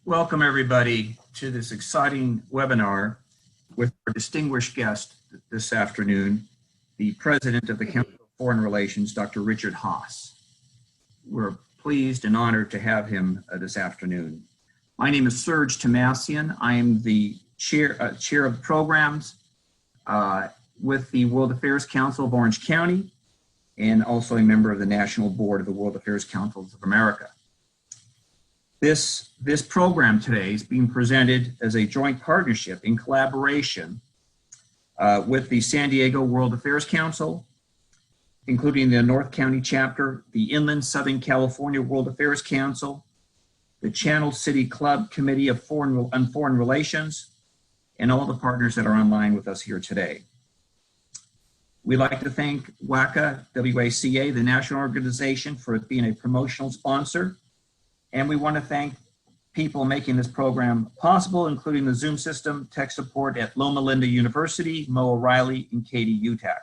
Welcome everybody to this exciting webinar with our distinguished guest this afternoon, the President of the Council of Foreign Relations, Dr. Richard Haass. We're pleased and honored to have him this afternoon. My name is Serge Tomasian. I am the chair of the programs with the World Affairs Council of Orange County and also a member of the National Board of the World Affairs Councils of America. This program today is being presented as a joint partnership in collaboration with the San Diego World Affairs Council, including the North County chapter, the Inland Southern California World Affairs Council, the Channel City Club Committee on Foreign Relations, and all the partners that are online with us here today. We'd like to thank WACA, WACA, the national organization, for being a promotional sponsor. And we want to thank people making this program possible, including the Zoom system, tech support at Loma Linda University, Mo O'Reilly, and Katie UTAC.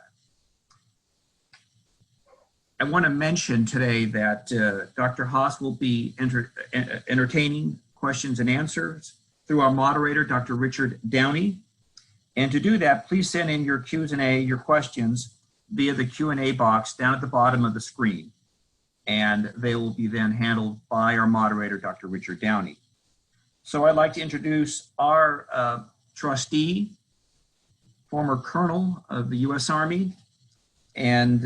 I want to mention today that Dr. Haass will be entertaining questions and answers through our moderator, Dr. Richard Downie. And to do that, please send in your Q&A, your questions, via the Q&A box down at the bottom of the screen. And they will be then handled by our moderator, Dr. Richard Downie. So I'd like to introduce our trustee, former colonel of the U.S. Army, and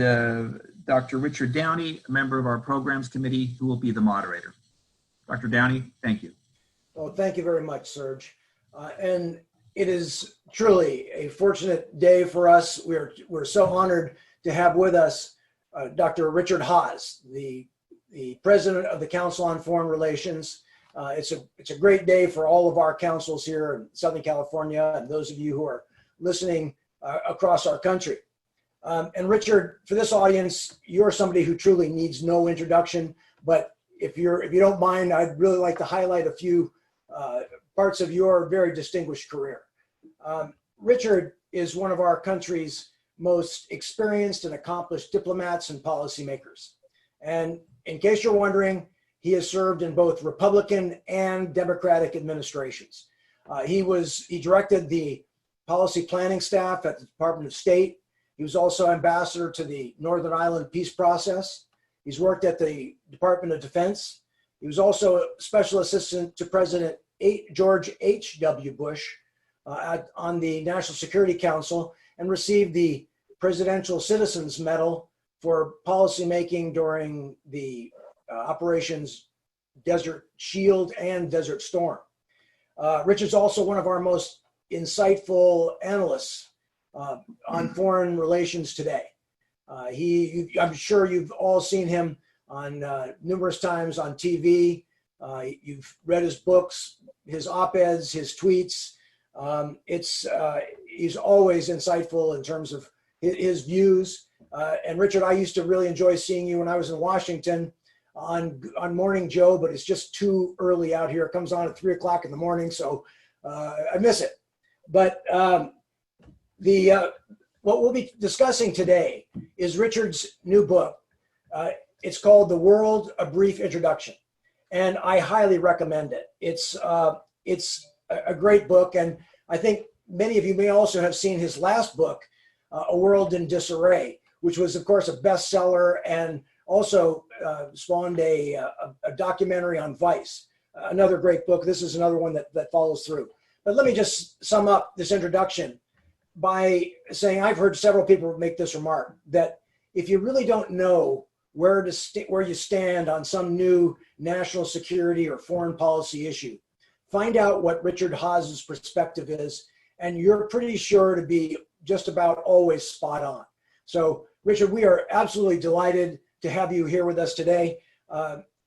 Dr. Richard Downie, a member of our programs committee, who will be the moderator. Dr. Downie, thank you. Well, thank you very much, Serge. And it is truly a fortunate day for us. We're so honored to have with us Dr. Richard Haass, the president of the Council on Foreign Relations. It's a great day for all of our councils here in Southern California and those of you who are listening across our country. And Richard, for this audience, you're somebody who truly needs no introduction, but if you don't mind, I'd really like to highlight a few parts of your very distinguished career. Richard is one of our country's most experienced and accomplished diplomats and policymakers. And in case you're wondering, he has served in both Republican and Democratic administrations. He directed the policy planning staff at the Department of State. He was also ambassador to the Northern Ireland peace process. He's worked at the Department of Defense. He was also a special assistant to President George H.W. Bush on the National Security Council and received the Presidential Citizens Medal for policymaking during the operations Desert Shield and Desert Storm. Richard's also one of our most insightful analysts on foreign relations today. I'm sure you've all seen him on numerous times on TV. You've read his books, his op-eds, his tweets. He's always insightful in terms of his views. And Richard, I used to really enjoy seeing you when I was in Washington on Morning Joe, but it's just too early out here. It comes on at 3 o'clock in the morning, so I miss it. But what we'll be discussing today is Richard's new book. It's called The World, A Brief Introduction. And I highly recommend it. It's a great book, and I think many of you may also have seen his last book, A World in Disarray, which was, of course, a bestseller and also spawned a documentary on Vice. Another great book. This is another one that follows through. But let me just sum up this introduction by saying I've heard several people make this remark, that if you really don't know where you stand on some new national security or foreign policy issue, find out what Richard Haass's perspective is, and you're pretty sure to be just about always spot on. So, Richard, we are absolutely delighted to have you here with us today.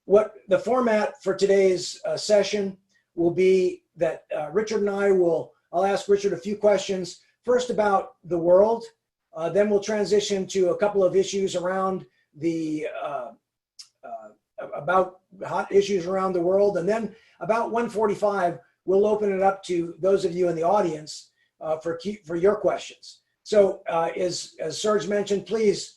What the format for today's session will be that Richard and I'll ask Richard a few questions, first about the world, then we'll transition to a couple of issues around about hot issues around the world, and then about 1:45, we'll open it up to those of you in the audience for your questions. So as Serge mentioned, please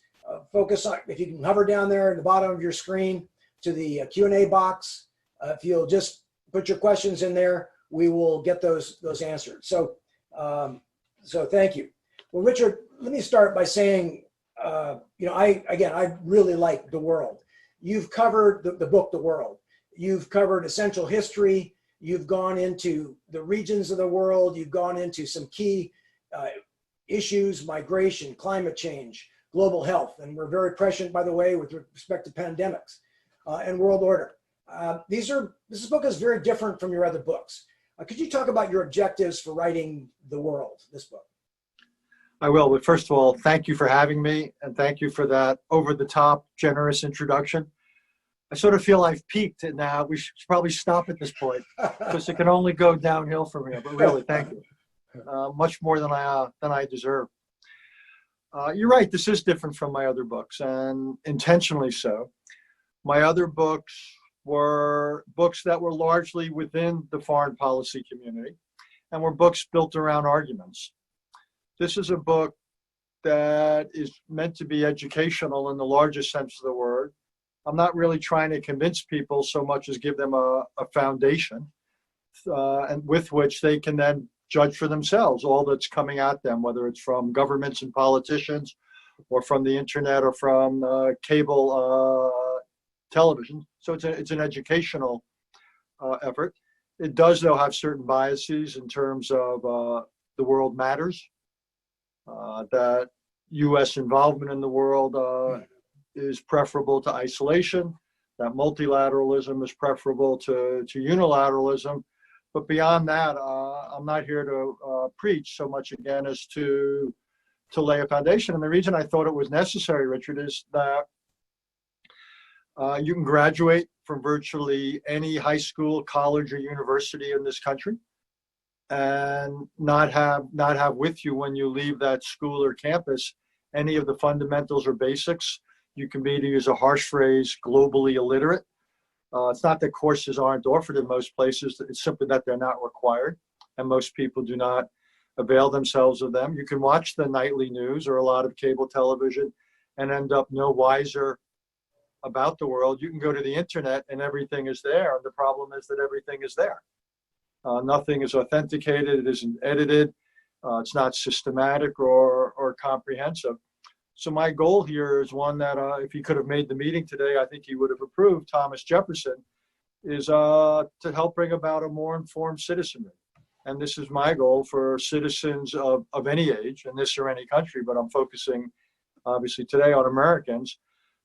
focus on, if you can hover down there at the bottom of your screen to the Q&A box. If you'll just put your questions in there. We will get those answered. So thank you. Well, Richard, let me start by saying, I really like The World. You've covered the book, The World. You've covered essential history. You've gone into the regions of the world. You've gone into some key issues: migration, climate change, global health. And we're very prescient, by the way, with respect to pandemics and world order. This book is very different from your other books. Could you talk about your objectives for writing The World, this book? I will, but first of all, thank you for having me, and thank you for that over-the-top, generous introduction. I sort of feel I've peaked, and now we should probably stop at this point because it can only go downhill from here. But really, thank you, much more than I deserve. You're right. This is different from my other books, and intentionally so. My other books were books that were largely within the foreign policy community, and were books built around arguments. This is a book that is meant to be educational in the largest sense of the word. I'm not really trying to convince people so much as give them a foundation and with which they can then judge for themselves all that's coming at them, whether it's from governments and politicians or from the internet or from cable television. So it's an educational effort. It does, though, have certain biases in terms of the world matters. That U.S. involvement in the world is preferable to isolation, that multilateralism is preferable to unilateralism. But beyond that, I'm not here to preach so much again as to lay a foundation. And the reason I thought it was necessary, Richard, is that you can graduate from virtually any high school, college, or university in this country and not have with you when you leave that school or campus any of the fundamentals or basics. You can be, to use a harsh phrase, globally illiterate. It's not that courses aren't offered in most places. It's simply that they're not required, and most people do not avail themselves of them. You can watch the nightly news or a lot of cable television and end up no wiser about the world. You can go to the internet and everything is there. And the problem is that everything is there. Nothing is authenticated. It isn't edited. It's not systematic or comprehensive. So my goal here is one that if he could have made the meeting today, I think he would have approved, Thomas Jefferson, is to help bring about a more informed citizenry. And this is my goal for citizens of any age, in this or any country, but I'm focusing obviously today on Americans,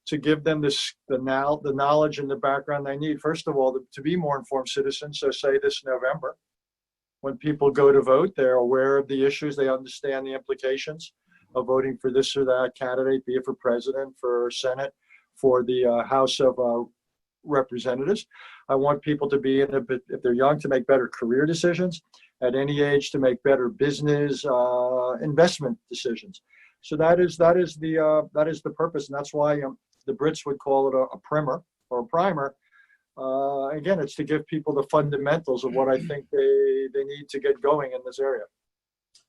to give them the knowledge and the background they need. First of all, to be more informed citizens. So say this November, when people go to vote, they're aware of the issues, they understand the implications of voting for this or that candidate, be it for president, for Senate, for the House of Representatives. I want people to be, if they're young, to make better career decisions, at any age to make better business investment decisions. So that is the purpose, and that's why the Brits would call it a primer or a primer. Again, it's to give people the fundamentals of what I think they need to get going in this area.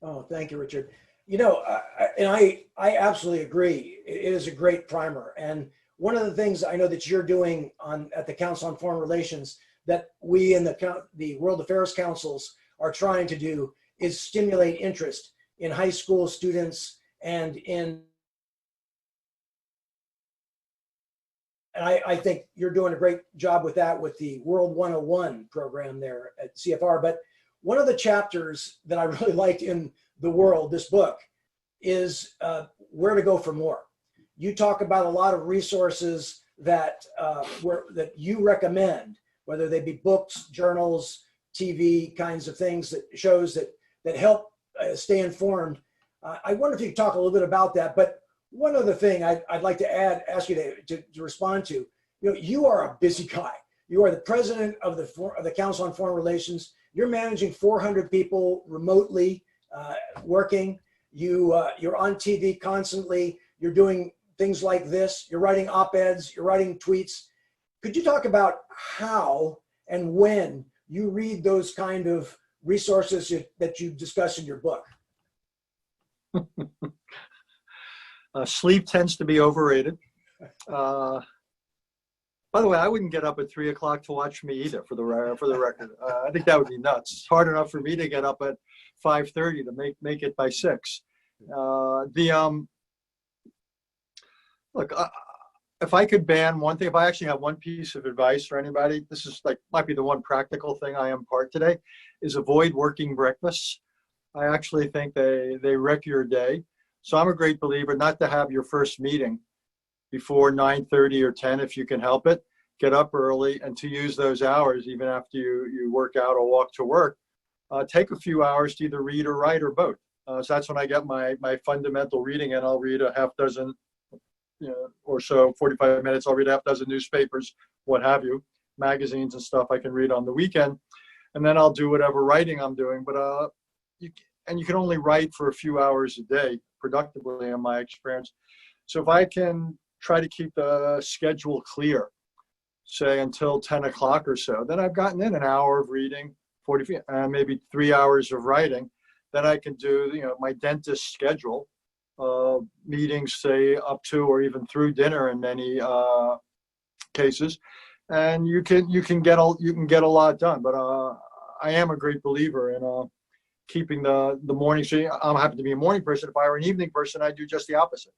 Oh, thank you, Richard. I absolutely agree. It is a great primer. And one of the things I know that you're doing at the Council on Foreign Relations that we in the World Affairs Councils are trying to do is stimulate interest in high school students and I think you're doing a great job with that with the World 101 program there at CFR. But one of the chapters that I really liked in The World, this book, is where to go for more. You talk about a lot of resources that you recommend, whether they be books, journals, TV kinds of things, shows that help stay informed. I wonder if you could talk a little bit about that. But one other thing I'd like to ask you to respond to. You are a busy guy. You are the president of the Council on Foreign Relations. You're managing 400 people remotely working. You're on TV constantly. You're doing things like this. You're writing op-eds. You're writing tweets. Could you talk about how and when you read those kind of resources that you discuss in your book? Sleep tends to be overrated. By the way, I wouldn't get up at 3 o'clock to watch me either. For the record, I think that would be nuts. It's hard enough for me to get up at 5:30 to make it by 6. Look, if I could ban one thing, if I actually have one piece of advice for anybody, this is like might be the one practical thing I impart today, is avoid working breakfasts. I actually think they wreck your day. So I'm a great believer not to have your first meeting before 9:30 or 10 if you can help it. Get up early, and to use those hours even after you work out or walk to work. Take a few hours to either read or write or both. So that's when I get my fundamental reading, and I'll read a half dozen, or so, 45 minutes. I'll read a half dozen newspapers, what have you, magazines and stuff I can read on the weekend, and then I'll do whatever writing I'm doing. But you can only write for a few hours a day productively, in my experience. So if I can try to keep the schedule clear, say until 10 o'clock or so, then I've gotten in an hour of reading, maybe 3 hours of writing. Then I can do my dentist schedule, meetings, say up to or even through dinner in many cases, and you can get a lot done. But I am a great believer in keeping the morning. So I'm happy to be a morning person. If I were an evening person, I'd do just the opposite.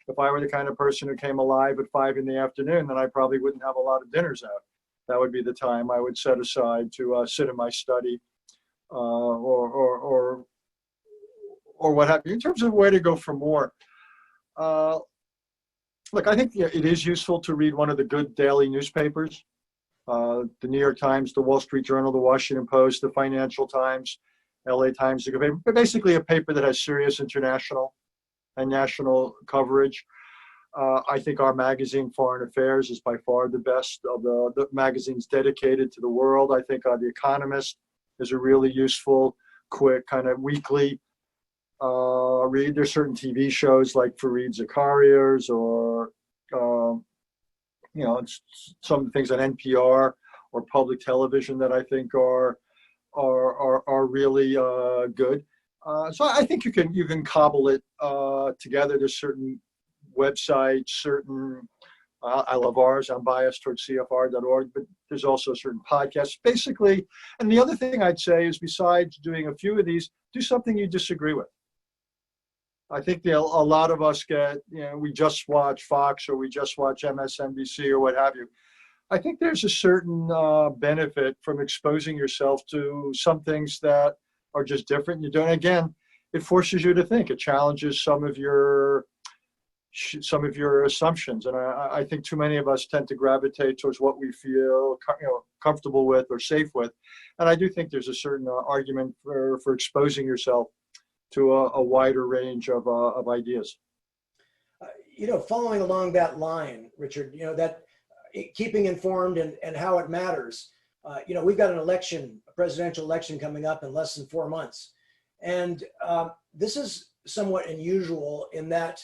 If I were the kind of person who came alive at 5 in the afternoon, then I probably wouldn't have a lot of dinners out. That would be the time I would set aside to sit in my study, or what have you. In terms of where to go for more, look, I think it is useful to read one of the good daily newspapers, the New York Times, the Wall Street Journal, the Washington Post, the Financial Times, LA Times, but basically a paper that has serious international and national coverage. I think our magazine, Foreign Affairs, is by far the best of the magazines dedicated to the world. I think The Economist is a really useful, quick, kind of weekly read. There's certain TV shows like Fareed Zakaria's, or some of the things on NPR or public television that I think are really good. So I think you can cobble it together. There's certain websites, I love ours. I'm biased towards CFR.org, but there's also certain podcasts. Basically, and the other thing I'd say is, besides doing a few of these, do something you disagree with. I think a lot of us we just watch Fox or we just watch MSNBC or what have you. I think there's a certain benefit from exposing yourself to some things that are just different. You don't. Again, it forces you to think. It challenges some of your assumptions, and I think too many of us tend to gravitate towards what we feel comfortable with or safe with. And I do think there's a certain argument for exposing yourself to a wider range of ideas. Following along that line, Richard, that keeping informed and how it matters. We've got a presidential election coming up in less than 4 months. And this is somewhat unusual in that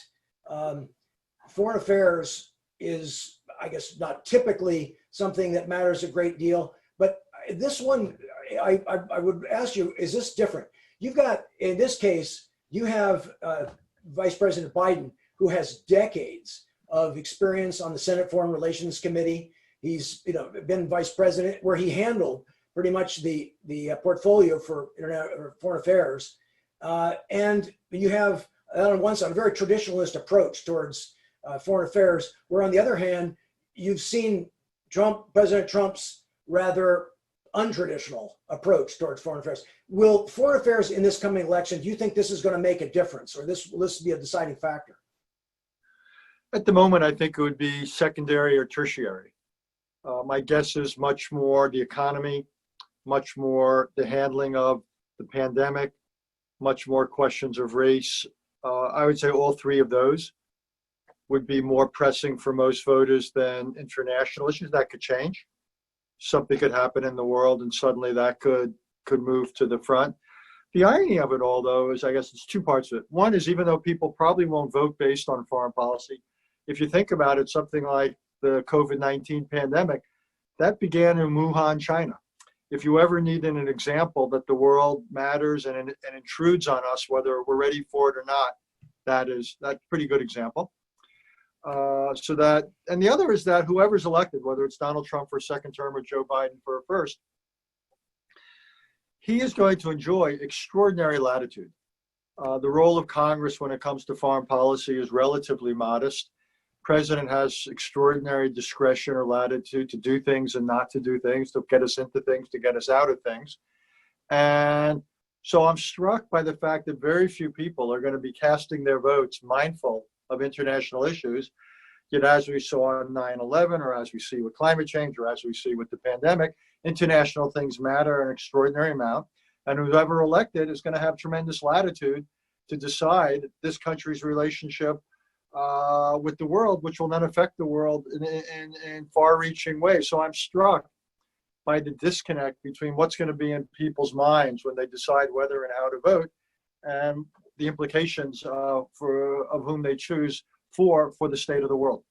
foreign affairs is, I guess, not typically something that matters a great deal. But this one, I would ask you, is this different? You've got, in this case, you have Vice President Biden, who has decades of experience on the Senate Foreign Relations Committee. He's been vice president, where he handled pretty much the portfolio for foreign affairs. And you have, on one side, a very traditionalist approach towards foreign affairs, where on the other hand, you've seen President Trump's rather untraditional approach towards foreign affairs. Will foreign affairs in this coming election, do you think this is going to make a difference, or will this be a deciding factor? At the moment, I think it would be secondary or tertiary. My guess is much more the economy, much more the handling of the pandemic, much more questions of race. I would say all three of those would be more pressing for most voters than international issues. That could change. Something could happen in the world and suddenly that could move to the front. The irony of it all, though, is I guess it's two parts of it. One is, even though people probably won't vote based on foreign policy, if you think about it, something like the COVID-19 pandemic, that began in Wuhan, China. If you ever needed an example that the world matters and intrudes on us, whether we're ready for it or not, that's a pretty good example. So that, and the other is that whoever's elected, whether it's Donald Trump for a second term or Joe Biden for a first, he is going to enjoy extraordinary latitude. The role of Congress when it comes to foreign policy is relatively modest. President has extraordinary discretion or latitude to do things and not to do things, to get us into things, to get us out of things. And so I'm struck by the fact that very few people are going to be casting their votes mindful of international issues. Yet as we saw on 9/11, or as we see with climate change, or as we see with the pandemic, international things matter an extraordinary amount. And whoever elected is going to have tremendous latitude to decide this country's relationship with the world, which will then affect the world in far-reaching ways. So I'm struck by the disconnect between what's going to be in people's minds when they decide whether and how to vote, and the implications of whom they choose for the state of the world.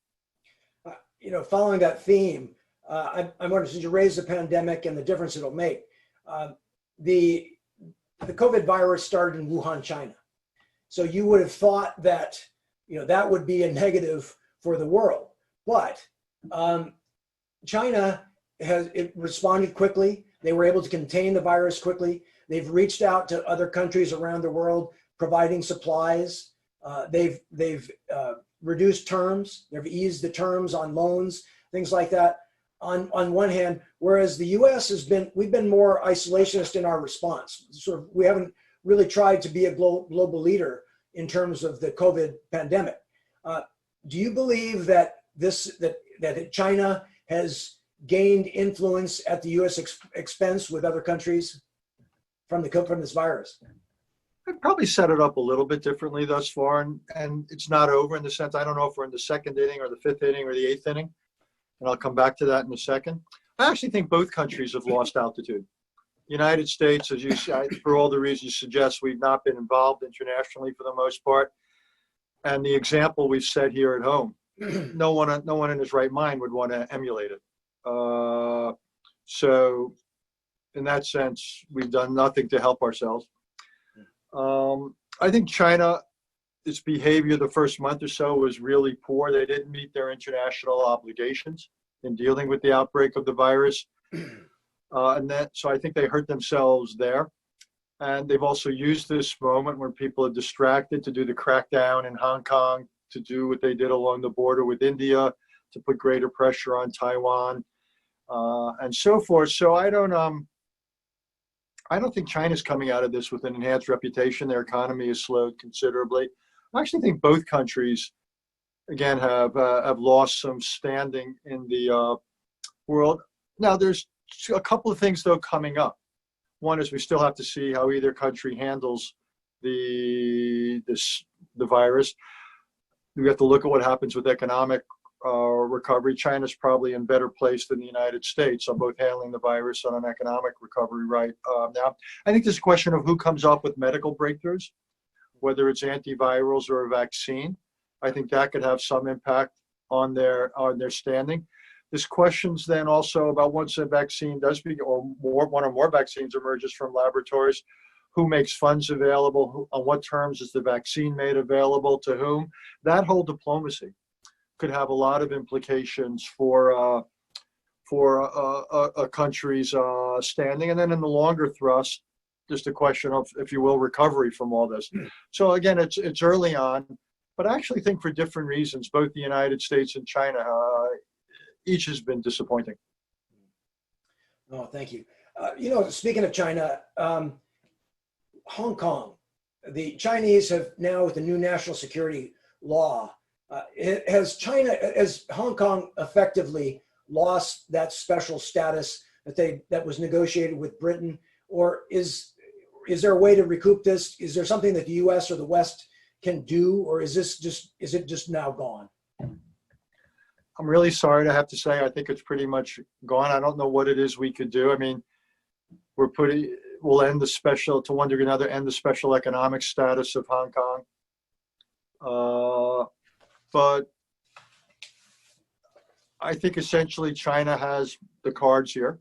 Following that theme, I'm wondering, since you raised the pandemic and the difference it'll make, the COVID virus started in Wuhan, China. So you would have thought that, that would be a negative for the world. But China it responded quickly. They were able to contain the virus quickly. They've reached out to other countries around the world, providing supplies. They've reduced terms. They've eased the terms on loans, things like that. On one hand, whereas the U.S. we've been more isolationist in our response. We haven't really tried to be a global leader in terms of the COVID pandemic. Do you believe that that China has gained influence at the U.S. expense with other countries from this virus? I'd probably set it up a little bit differently thus far, and it's not over in the sense, I don't know if we're in the second inning or the fifth inning or the eighth inning, and I'll come back to that in a second. I actually think both countries have lost altitude. United States, as you say, for all the reasons you suggest, we've not been involved internationally for the most part, and the example we've set here at home, no one in his right mind would want to emulate it. So in that sense, we've done nothing to help ourselves. I think China, its behavior the first month or so was really poor. They didn't meet their international obligations in dealing with the outbreak of the virus. So I think they hurt themselves there. And they've also used this moment when people are distracted to do the crackdown in Hong Kong, to do what they did along the border with India, to put greater pressure on Taiwan, and so forth. So I don't think China's coming out of this with an enhanced reputation. Their economy has slowed considerably. I actually think both countries, again, have lost some standing in the world. Now, there's a couple of things, though, coming up. One is we still have to see how either country handles the virus. We have to look at what happens with economic recovery. China's probably in better place than the United States on both handling the virus and on economic recovery right now. I think there's a question of who comes up with medical breakthroughs, whether it's antivirals or a vaccine. I think that could have some impact on their standing. There's questions then also about once a vaccine does begin, or one or more vaccines emerges from laboratories, who makes funds available, on what terms is the vaccine made available to whom. That whole diplomacy could have a lot of implications for a country's standing. And then in the longer thrust, just a question of, if you will, recovery from all this. So again, it's early on, but I actually think for different reasons, both the United States and China, each has been disappointing. Oh, thank you. Speaking of China, Hong Kong, the Chinese have now, with the new national security law, has Hong Kong effectively lost that special status that was negotiated with Britain, or is there a way to recoup this? Is there something that the U.S. or the West can do, or is it just now gone? I'm really sorry to have to say, I think it's pretty much gone. I don't know what it is we could do. I mean, we'll end to one degree or another, end the special economic status of Hong Kong. But I think essentially China has the cards here.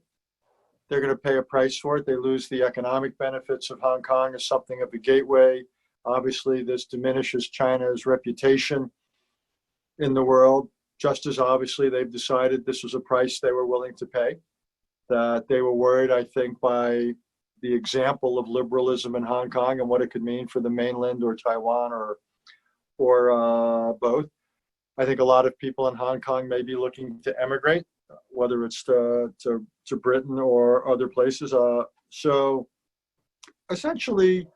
They're going to pay a price for it. They lose the economic benefits of Hong Kong as something of a gateway. Obviously, this diminishes China's reputation in the world. Just as obviously they've decided this was a price they were willing to pay, that they were worried, I think, by the example of liberalism in Hong Kong and what it could mean for the mainland or Taiwan or both. I think a lot of people in Hong Kong may be looking to emigrate, whether it's to Britain or other places. So essentially,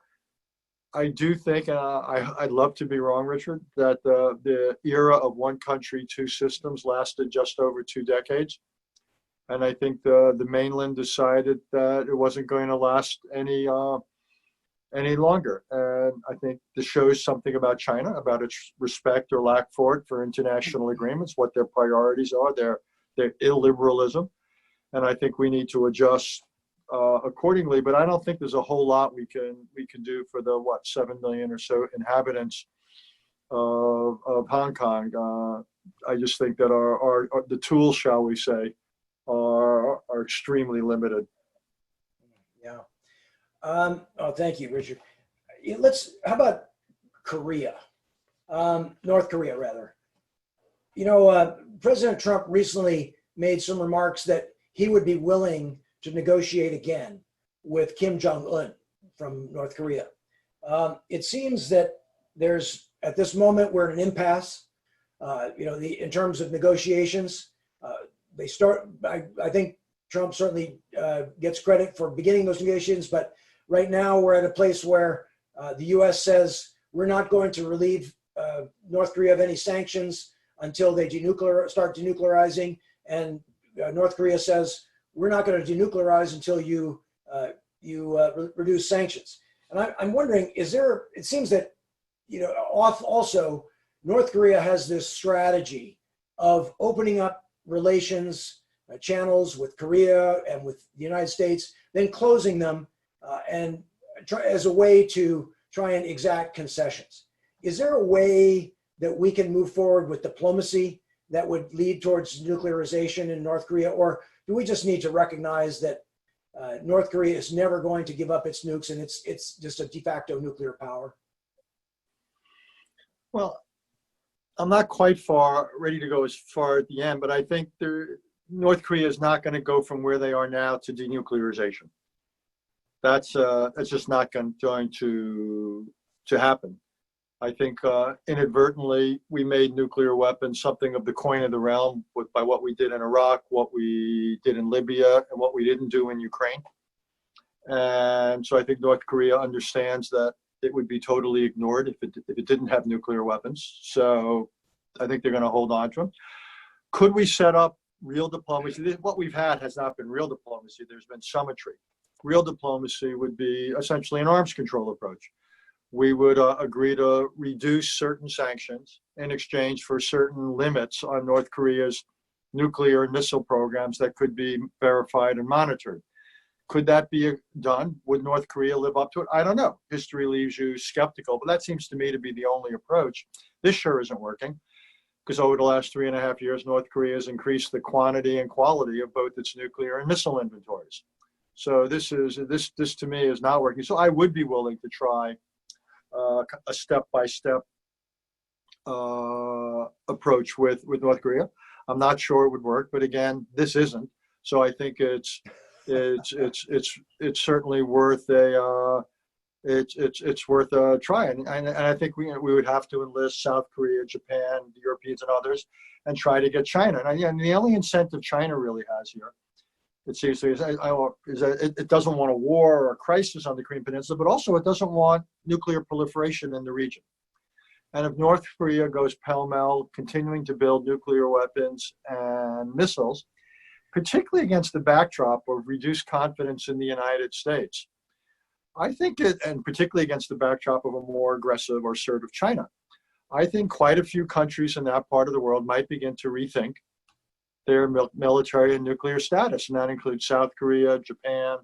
I do think, and I'd love to be wrong, Richard, that the era of one country, two systems lasted just over 2 decades. And I think the mainland decided that it wasn't going to last any longer. And I think this shows something about China, about its respect or lack for it for international agreements, what their priorities are, their illiberalism. And I think we need to adjust accordingly. But I don't think there's a whole lot we can do for the 7 million or so inhabitants of Hong Kong. I just think that our the tools, shall we say, are extremely limited. Yeah. Oh, thank you, Richard. How about Korea? North Korea, rather. President Trump recently made some remarks that he would be willing to negotiate again with Kim Jong-un from North Korea. It seems that at this moment, we're in an impasse, in terms of negotiations. I think Trump certainly gets credit for beginning those negotiations, but right now we're at a place where the U.S. says we're not going to relieve North Korea of any sanctions until they start denuclearizing, and North Korea says we're not going to denuclearize until you reduce sanctions. And I'm wondering, it seems that also North Korea has this strategy of opening up relations channels with Korea and with the United States, then closing them and as a way to try and exact concessions. Is there a way that we can move forward with diplomacy that would lead towards nuclearization in North Korea, or do we just need to recognize that North Korea is never going to give up its nukes and it's just a de facto nuclear power? Well, I'm not quite ready to go as far at the end, but I think North Korea is not going to go from where they are now to denuclearization. That's just not going to happen. I think inadvertently we made nuclear weapons something of the coin of the realm by what we did in Iraq, what we did in Libya, and what we didn't do in Ukraine. And so I think North Korea understands that it would be totally ignored if it didn't have nuclear weapons. So I think they're going to hold on to them. Could we set up real diplomacy? What we've had has not been real diplomacy. There's been summitry. Real diplomacy would be essentially an arms control approach. We would agree to reduce certain sanctions in exchange for certain limits on North Korea's nuclear and missile programs that could be verified and monitored. Could that be done? Would North Korea live up to it? I don't know. History leaves you skeptical, but that seems to me to be the only approach. This sure isn't working, because over the last 3.5 years, North Korea has increased the quantity and quality of both its nuclear and missile inventories. So this to me is not working. So I would be willing to try a step-by-step approach with North Korea. I'm not sure it would work, but again, this isn't. So I think it's certainly worth it's worth trying. And I think we would have to enlist South Korea, Japan, the Europeans, and others, and try to get China. And the only incentive China really has here, it seems to me, is that it doesn't want a war or a crisis on the Korean Peninsula, but also it doesn't want nuclear proliferation in the region. And if North Korea goes pell-mell, continuing to build nuclear weapons and missiles, particularly against the backdrop of reduced confidence in the United States, I think and particularly against the backdrop of a more aggressive or assertive China, I think quite a few countries in that part of the world might begin to rethink their military and nuclear status. And that includes South Korea, Japan,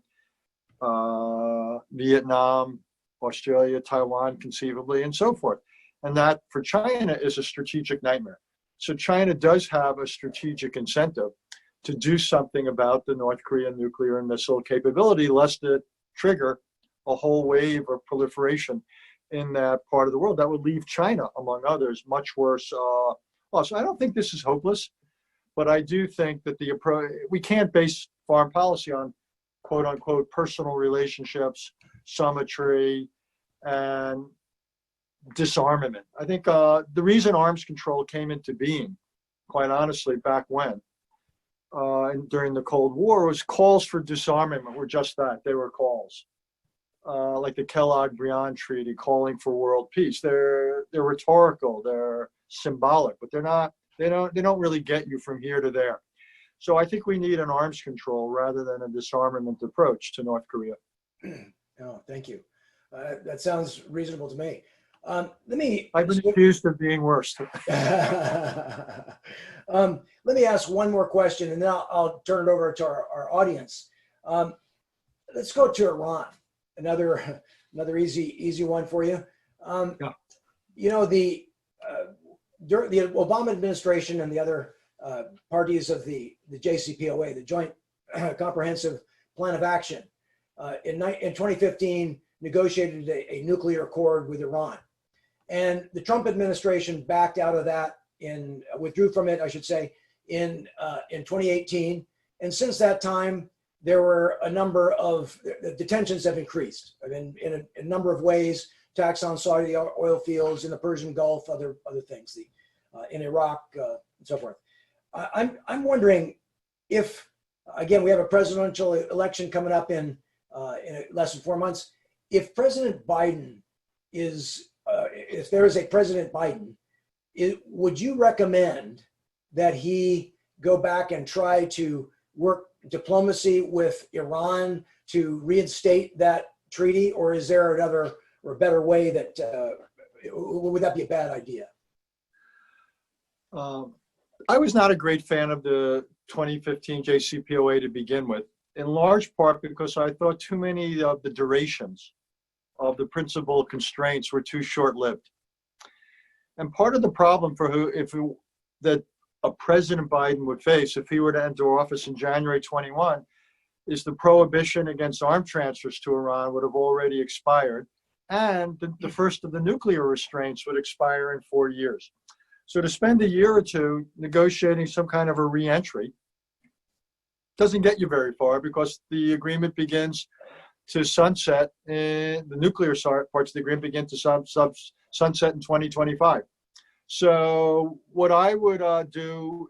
Vietnam, Australia, Taiwan, conceivably, and so forth. And that for China is a strategic nightmare. So China does have a strategic incentive to do something about the North Korean nuclear and missile capability, lest it trigger a whole wave of proliferation in that part of the world that would leave China, among others, much worse plus. I don't think this is hopeless, but I do think that we can't base foreign policy on quote unquote personal relationships, symmetry, and disarmament. I think the reason arms control came into being, quite honestly, back when, during the Cold War, was calls for disarmament were just that. They were calls. Like the Kellogg-Briand Treaty calling for world peace. They're rhetorical, they're symbolic, but they don't really get you from here to there. So I think we need an arms control rather than a disarmament approach to North Korea. Oh, thank you. That sounds reasonable to me. I've been accused of being worse. Let me ask one more question, and then I'll turn it over to our audience. Let's go to Iran. Another easy one for you. Yeah. You know, during the Obama administration and the other parties of the JCPOA, the Joint Comprehensive Plan of Action, in 2015 negotiated a nuclear accord with Iran. And the Trump administration backed out of that, withdrew from it, I should say, in 2018. And since that time, there were a number of the tensions have increased in a number of ways. Attacks on Saudi oil fields in the Persian Gulf, other things, in Iraq, and so forth. I'm wondering if, again, we have a presidential election coming up in less than 4 months. If President Biden if there is a President Biden, would you recommend that he go back and try to work diplomacy with Iran to reinstate that treaty, or is there another or a better way that would that be a bad idea? I was not a great fan of the 2015 JCPOA to begin with, in large part because I thought too many of the durations of the principal constraints were too short-lived. And part of the problem that a President Biden would face if he were to enter office in January 21 is the prohibition against arm transfers to Iran would have already expired, and the first of the nuclear restraints would expire in 4 years. So to spend a year or two negotiating some kind of a re-entry doesn't get you very far, because the agreement begins to sunset, the nuclear parts of the agreement begin to sunset in 2025. So what I would do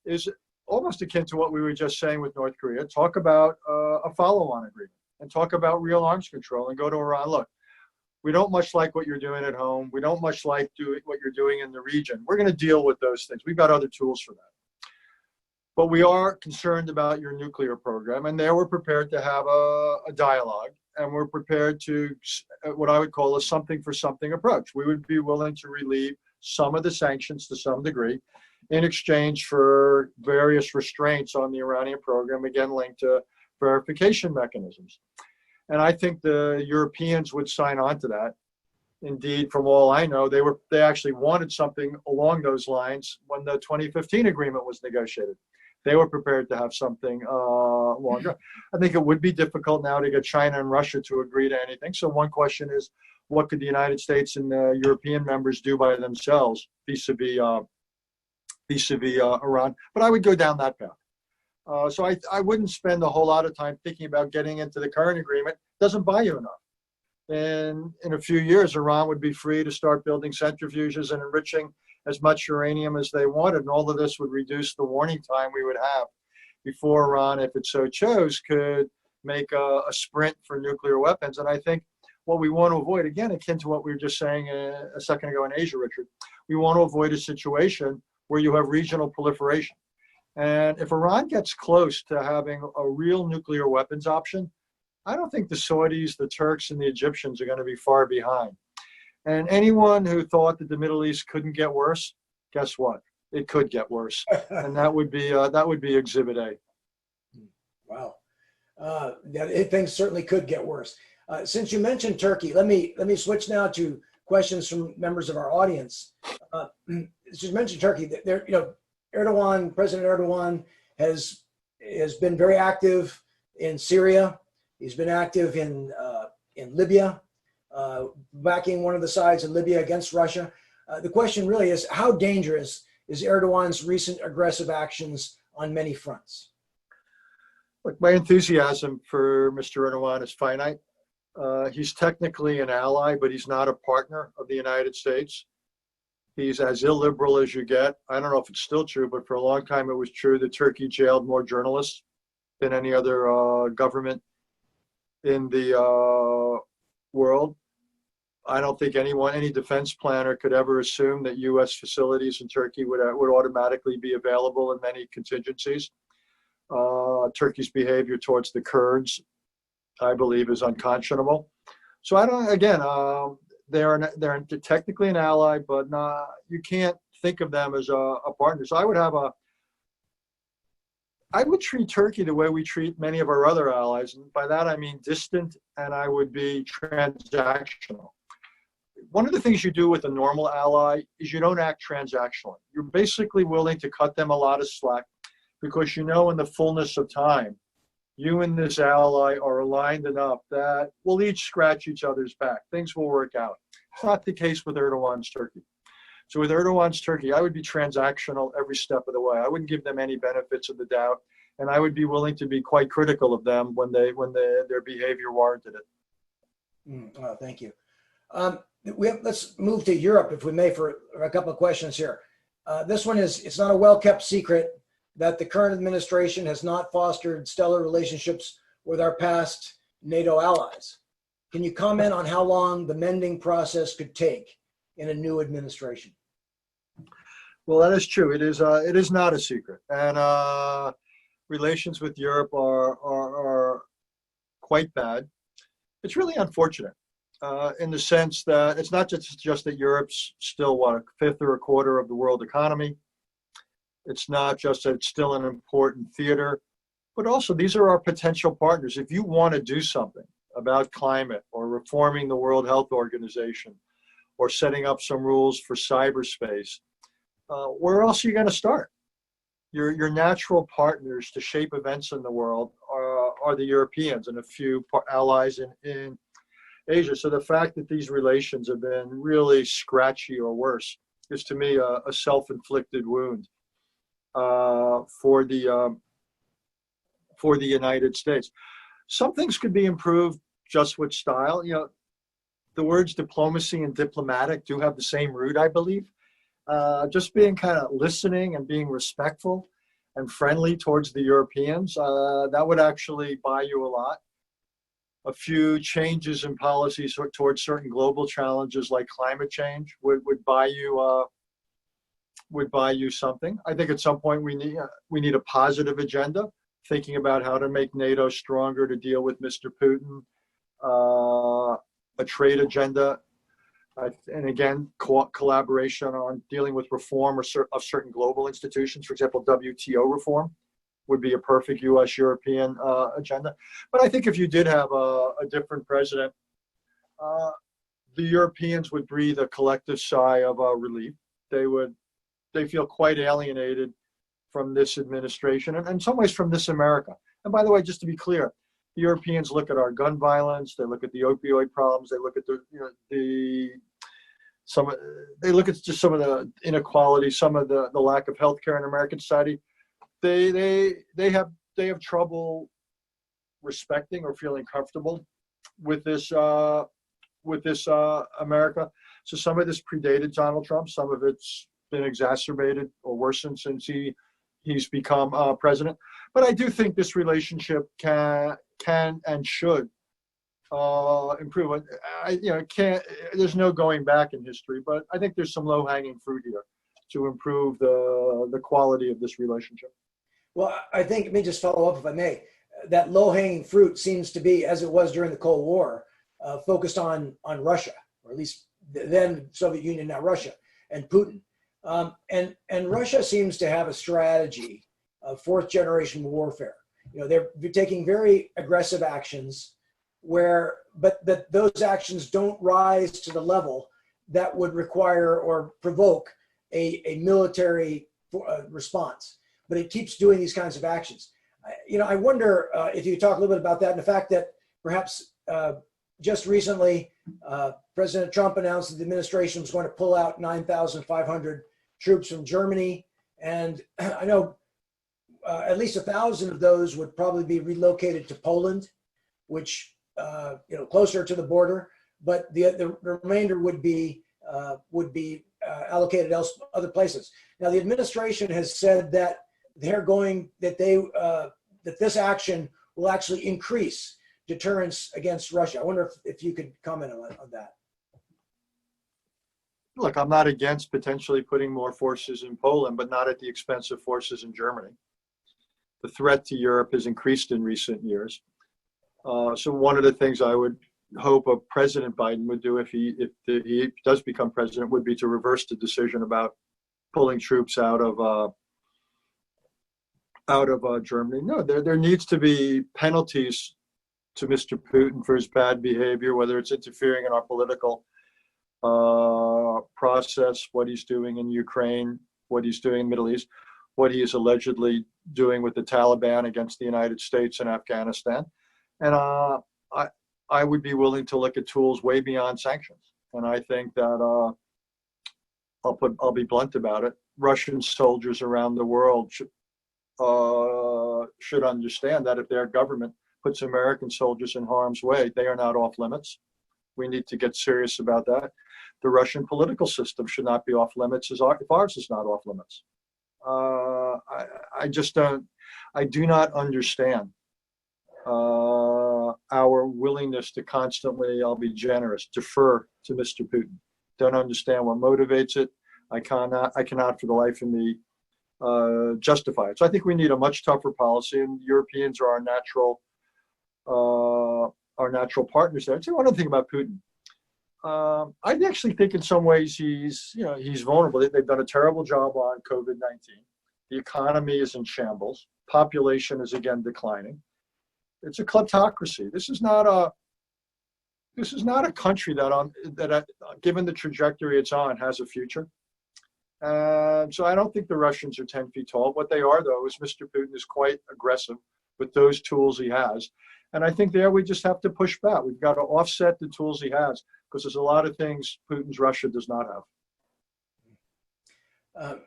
is almost akin to what we were just saying with North Korea. Talk about a follow-on agreement and talk about real arms control and go to Iran. Look, we don't much like what you're doing at home. We don't much like what you're doing in the region. We're going to deal with those things. We've got other tools for that. But we are concerned about your nuclear program, and there we're prepared to have a dialogue, and we're prepared to what I would call a something for something approach. We would be willing to relieve some of the sanctions to some degree in exchange for various restraints on the Iranian program, again linked to verification mechanisms. And I think the Europeans would sign on to that. Indeed, from all I know, they actually wanted something along those lines when the 2015 agreement was negotiated. They were prepared to have something longer. I think it would be difficult now to get China and Russia to agree to anything. So one question is, what could the United States and the European members do by themselves vis-a-vis Iran? But I would go down that path. So I wouldn't spend a whole lot of time thinking about getting into the current agreement. It doesn't buy you enough. And in a few years, Iran would be free to start building centrifuges and enriching as much uranium as they wanted. And all of this would reduce the warning time we would have before Iran, if it so chose, could make a sprint for nuclear weapons. And I think what we want to avoid, again, akin to what we were just saying a second ago in Asia, Richard, we want to avoid a situation where you have regional proliferation. And if Iran gets close to having a real nuclear weapons option, I don't think the Saudis, the Turks, and the Egyptians are going to be far behind. And anyone who thought that the Middle East couldn't get worse, guess what? It could get worse, and that would be Exhibit A. Wow, things certainly could get worse. Since you mentioned Turkey, let me switch now to questions from members of our audience. Since you mentioned Turkey, President Erdogan has been very active in Syria. He's been active in Libya, backing one of the sides in Libya against Russia. The question really is, how dangerous is Erdogan's recent aggressive actions on many fronts? Look, my enthusiasm for Mr. Erdogan is finite. He's technically an ally, but he's not a partner of the United States. He's as illiberal as you get. I don't know if it's still true, but for a long time it was true that Turkey jailed more journalists than any other government in the world. I don't think any defense planner could ever assume that U.S. facilities in Turkey would automatically be available in many contingencies. Turkey's behavior towards the Kurds, I believe, is unconscionable. So I don't. Again, they're technically an ally, but you can't think of them as a partner. So I would treat Turkey the way we treat many of our other allies, and by that I mean distant, and I would be transactional. One of the things you do with a normal ally is you don't act transactionally. You're basically willing to cut them a lot of slack because you know in the fullness of time, you and this ally are aligned enough that we'll each scratch each other's back. Things will work out. It's not the case with Erdogan's Turkey. So with Erdogan's Turkey, I would be transactional every step of the way. I wouldn't give them any benefits of the doubt, and I would be willing to be quite critical of them when their behavior warranted it. Thank you. Let's move to Europe, if we may, for a couple of questions here. This one is, it's not a well-kept secret that the current administration has not fostered stellar relationships with our past NATO allies. Can you comment on how long the mending process could take in a new administration? Well, that is true. It is not a secret. And relations with Europe are quite bad. It's really unfortunate. In the sense that it's not just that Europe's still, a fifth or a quarter of the world economy. It's not just that it's still an important theater, but also these are our potential partners. If you want to do something about climate or reforming the World Health Organization or setting up some rules for cyberspace, where else are you going to start? Your natural partners to shape events in the world are the Europeans and a few allies in Asia. So the fact that these relations have been really scratchy or worse is to me a self-inflicted wound for the United States. Some things could be improved just with style. You know, the words diplomacy and diplomatic do have the same root, I believe. Just being kind of listening and being respectful and friendly towards the Europeans, that would actually buy you a lot. A few changes in policies towards certain global challenges like climate change would buy you something. I think at some point we need a positive agenda, thinking about how to make NATO stronger to deal with Mr. Putin, a trade agenda, and again, collaboration on dealing with reform of certain global institutions. For example, WTO reform would be a perfect U.S.-European agenda. But I think if you did have a different president, the Europeans would breathe a collective sigh of relief. They feel quite alienated from this administration and in some ways from this America. And by the way, just to be clear, the Europeans look at our gun violence, they look at the opioid problems, they look at they look at just some of the inequality, some of the lack of healthcare in American society. They have trouble respecting or feeling comfortable with this America. So some of this predated Donald Trump, some of it's been exacerbated or worsened since he's become president. But I do think this relationship can and should improve. There's no going back in history, but I think there's some low-hanging fruit here to improve the quality of this relationship. Well, I think, let me just follow up if I may. That low-hanging fruit seems to be, as it was during the Cold War, focused on Russia, or at least then Soviet Union, now Russia, and Putin. And Russia seems to have a strategy of fourth-generation warfare. You know, they're taking very aggressive actions but those actions don't rise to the level that would require or provoke a military response. But it keeps doing these kinds of actions. I wonder if you could talk a little bit about that and the fact that perhaps just recently, President Trump announced that the administration was going to pull out 9,500 troops from Germany. And I know at least 1,000 of those would probably be relocated to Poland, which closer to the border. But the remainder would be allocated other places. Now, the administration has said that that this action will actually increase deterrence against Russia. I wonder if you could comment on that. Look, I'm not against potentially putting more forces in Poland, but not at the expense of forces in Germany. The threat to Europe has increased in recent years. So one of the things I would hope of President Biden would do if he does become president would be to reverse the decision about pulling troops out of Germany. No, there needs to be penalties to Mr. Putin for his bad behavior, whether it's interfering in our political process, what he's doing in Ukraine, what he's doing in the Middle East, what he is allegedly doing with the Taliban against the United States and Afghanistan. And I would be willing to look at tools way beyond sanctions. And I think that I'll be blunt about it. Russian soldiers around the world should understand that if their government puts American soldiers in harm's way, they are not off limits. We need to get serious about that. The Russian political system should not be off limits if ours is not off limits. I do not understand our willingness to constantly, I'll be generous, defer to Mr. Putin. Don't understand what motivates it. I cannot for the life of me justify it. So I think we need a much tougher policy, and Europeans are our natural partners there. I'll tell you one other thing about Putin. I actually think in some ways he's vulnerable. They've done a terrible job on COVID-19. The economy is in shambles. Population is again declining. It's a kleptocracy. This is not a country that given the trajectory it's on, has a future. So I don't think the Russians are 10 feet tall. What they are, though, is Mr. Putin is quite aggressive with those tools he has. And I think there we just have to push back. We've got to offset the tools he has, because there's a lot of things Putin's Russia does not have.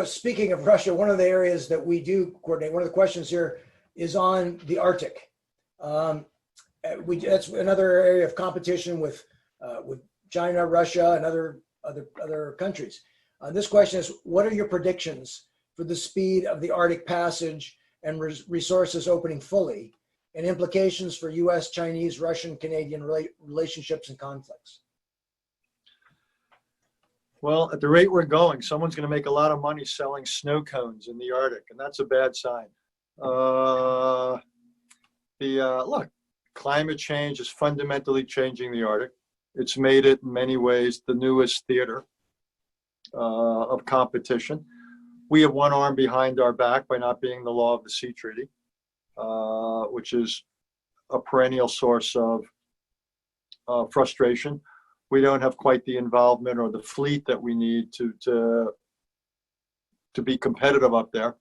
Speaking of Russia, one of the areas that we do coordinate, one of the questions here is on the Arctic. That's another area of competition with China, Russia, and other countries. This question is, what are your predictions for the speed of the Arctic passage and resources opening fully, and implications for U.S., Chinese, Russian, Canadian relationships and conflicts? Well, at the rate we're going, someone's going to make a lot of money selling snow cones in the Arctic, and that's a bad sign. Look, climate change is fundamentally changing the Arctic. It's made it in many ways the newest theater of competition. We have one arm behind our back by not being the law of the sea treaty, which is a perennial source of frustration. We don't have quite the involvement or the fleet that we need to be competitive up there.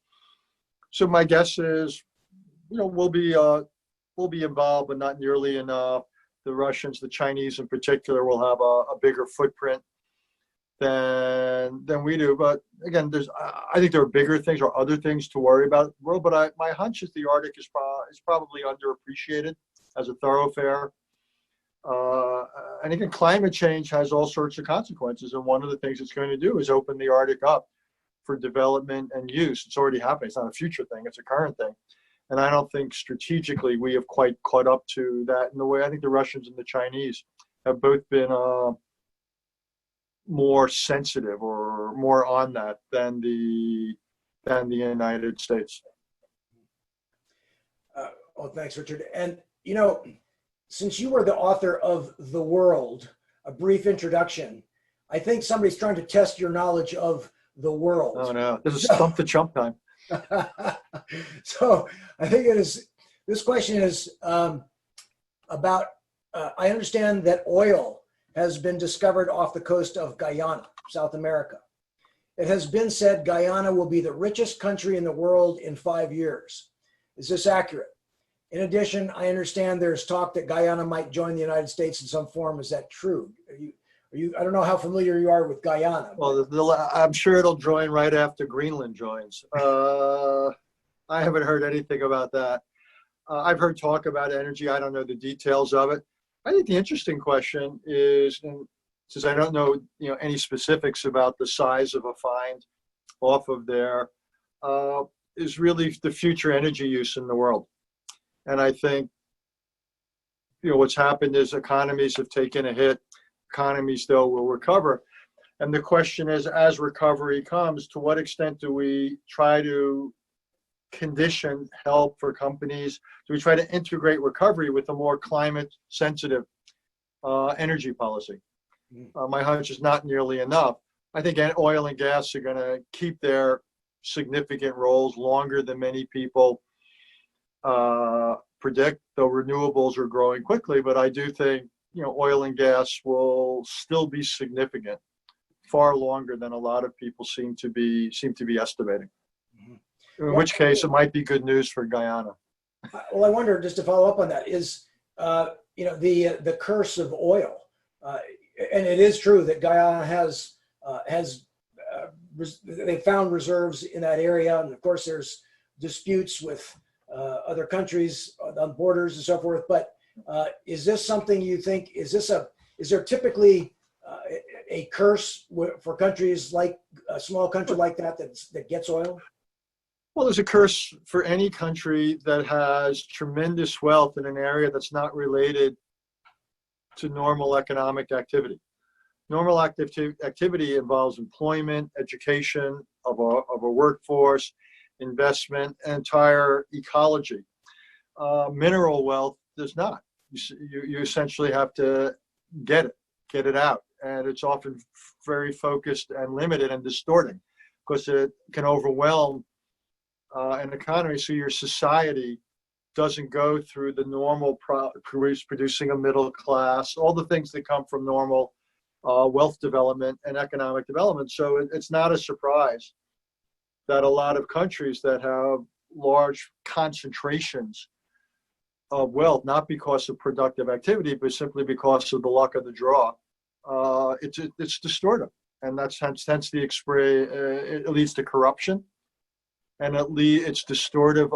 So my guess is, we'll be involved, but not nearly enough. The Russians, the Chinese in particular, will have a bigger footprint than we do. But again, I think there are bigger things or other things to worry about in the world. But my hunch is the Arctic is probably underappreciated as a thoroughfare. And again, climate change has all sorts of consequences. And one of the things it's going to do is open the Arctic up for development and use. It's already happening. It's not a future thing. It's a current thing. And I don't think strategically we have quite caught up to that in the way I think the Russians and the Chinese have both been more sensitive or more on that than the United States. Well, thanks, Richard. And, since you were the author of The World, a brief introduction, I think somebody's trying to test your knowledge of the world. Oh, no. This is Stump the Chump time. So I think this question is about, I understand that oil has been discovered off the coast of Guyana, South America. It has been said Guyana will be the richest country in the world in 5 years. Is this accurate? In addition, I understand there's talk that Guyana might join the United States in some form. Is that true? I don't know how familiar you are with Guyana. Well, I'm sure it'll join right after Greenland joins. I haven't heard anything about that. I've heard talk about energy. I don't know the details of it. I think the interesting question is, and since I don't know, any specifics about the size of a find off of there, is really the future energy use in the world. And I think, what's happened is economies have taken a hit. Economies, though, will recover. And the question is, as recovery comes, to what extent do we try to condition help for companies? Do we try to integrate recovery with a more climate-sensitive energy policy? My hunch is not nearly enough. I think oil and gas are going to keep their significant roles longer than many people predict, though renewables are growing quickly. But I do think, oil and gas will still be significant far longer than a lot of people seem to be estimating. In which case, it might be good news for Guyana. Well, I wonder, just to follow up on that, is the curse of oil, and it is true that Guyana has they found reserves in that area, and of course there's disputes with other countries on borders and so forth. But is this something you think? Is there typically a curse for countries like a small country like that gets oil? Well, there's a curse for any country that has tremendous wealth in an area that's not related to normal economic activity. Normal activity involves employment, education of a workforce, investment, entire ecology. Mineral wealth does not. You essentially have to get it out. And it's often very focused and limited and distorting because it can overwhelm an economy, so your society doesn't go through the normal producing a middle class, all the things that come from normal wealth development and economic development. So it's not a surprise that a lot of countries that have large concentrations of wealth, not because of productive activity, but simply because of the luck of the draw, it's distortive. And that's hence it leads to corruption. And it's distortive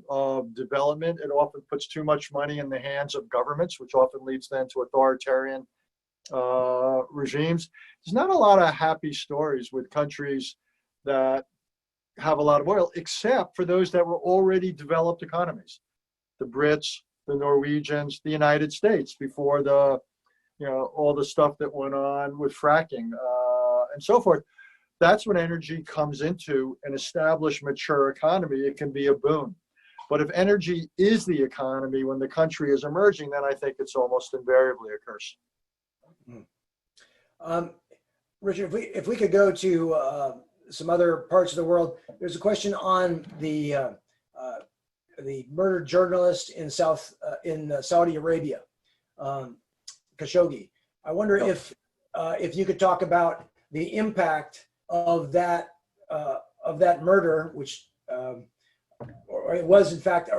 of development. It often puts too much money in the hands of governments, which often leads then to authoritarian regimes. There's not a lot of happy stories with countries that have a lot of oil, except for those that were already developed economies. The Brits, the Norwegians, the United States, before all the stuff that went on with fracking and so forth. That's when energy comes into an established, mature economy. It can be a boon. But if energy is the economy when the country is emerging, then I think it's almost invariably a curse. Richard, if we could go to some other parts of the world, there's a question on the murdered journalist in Saudi Arabia, Khashoggi. I wonder if you could talk about the impact of that murder, which or it was in fact,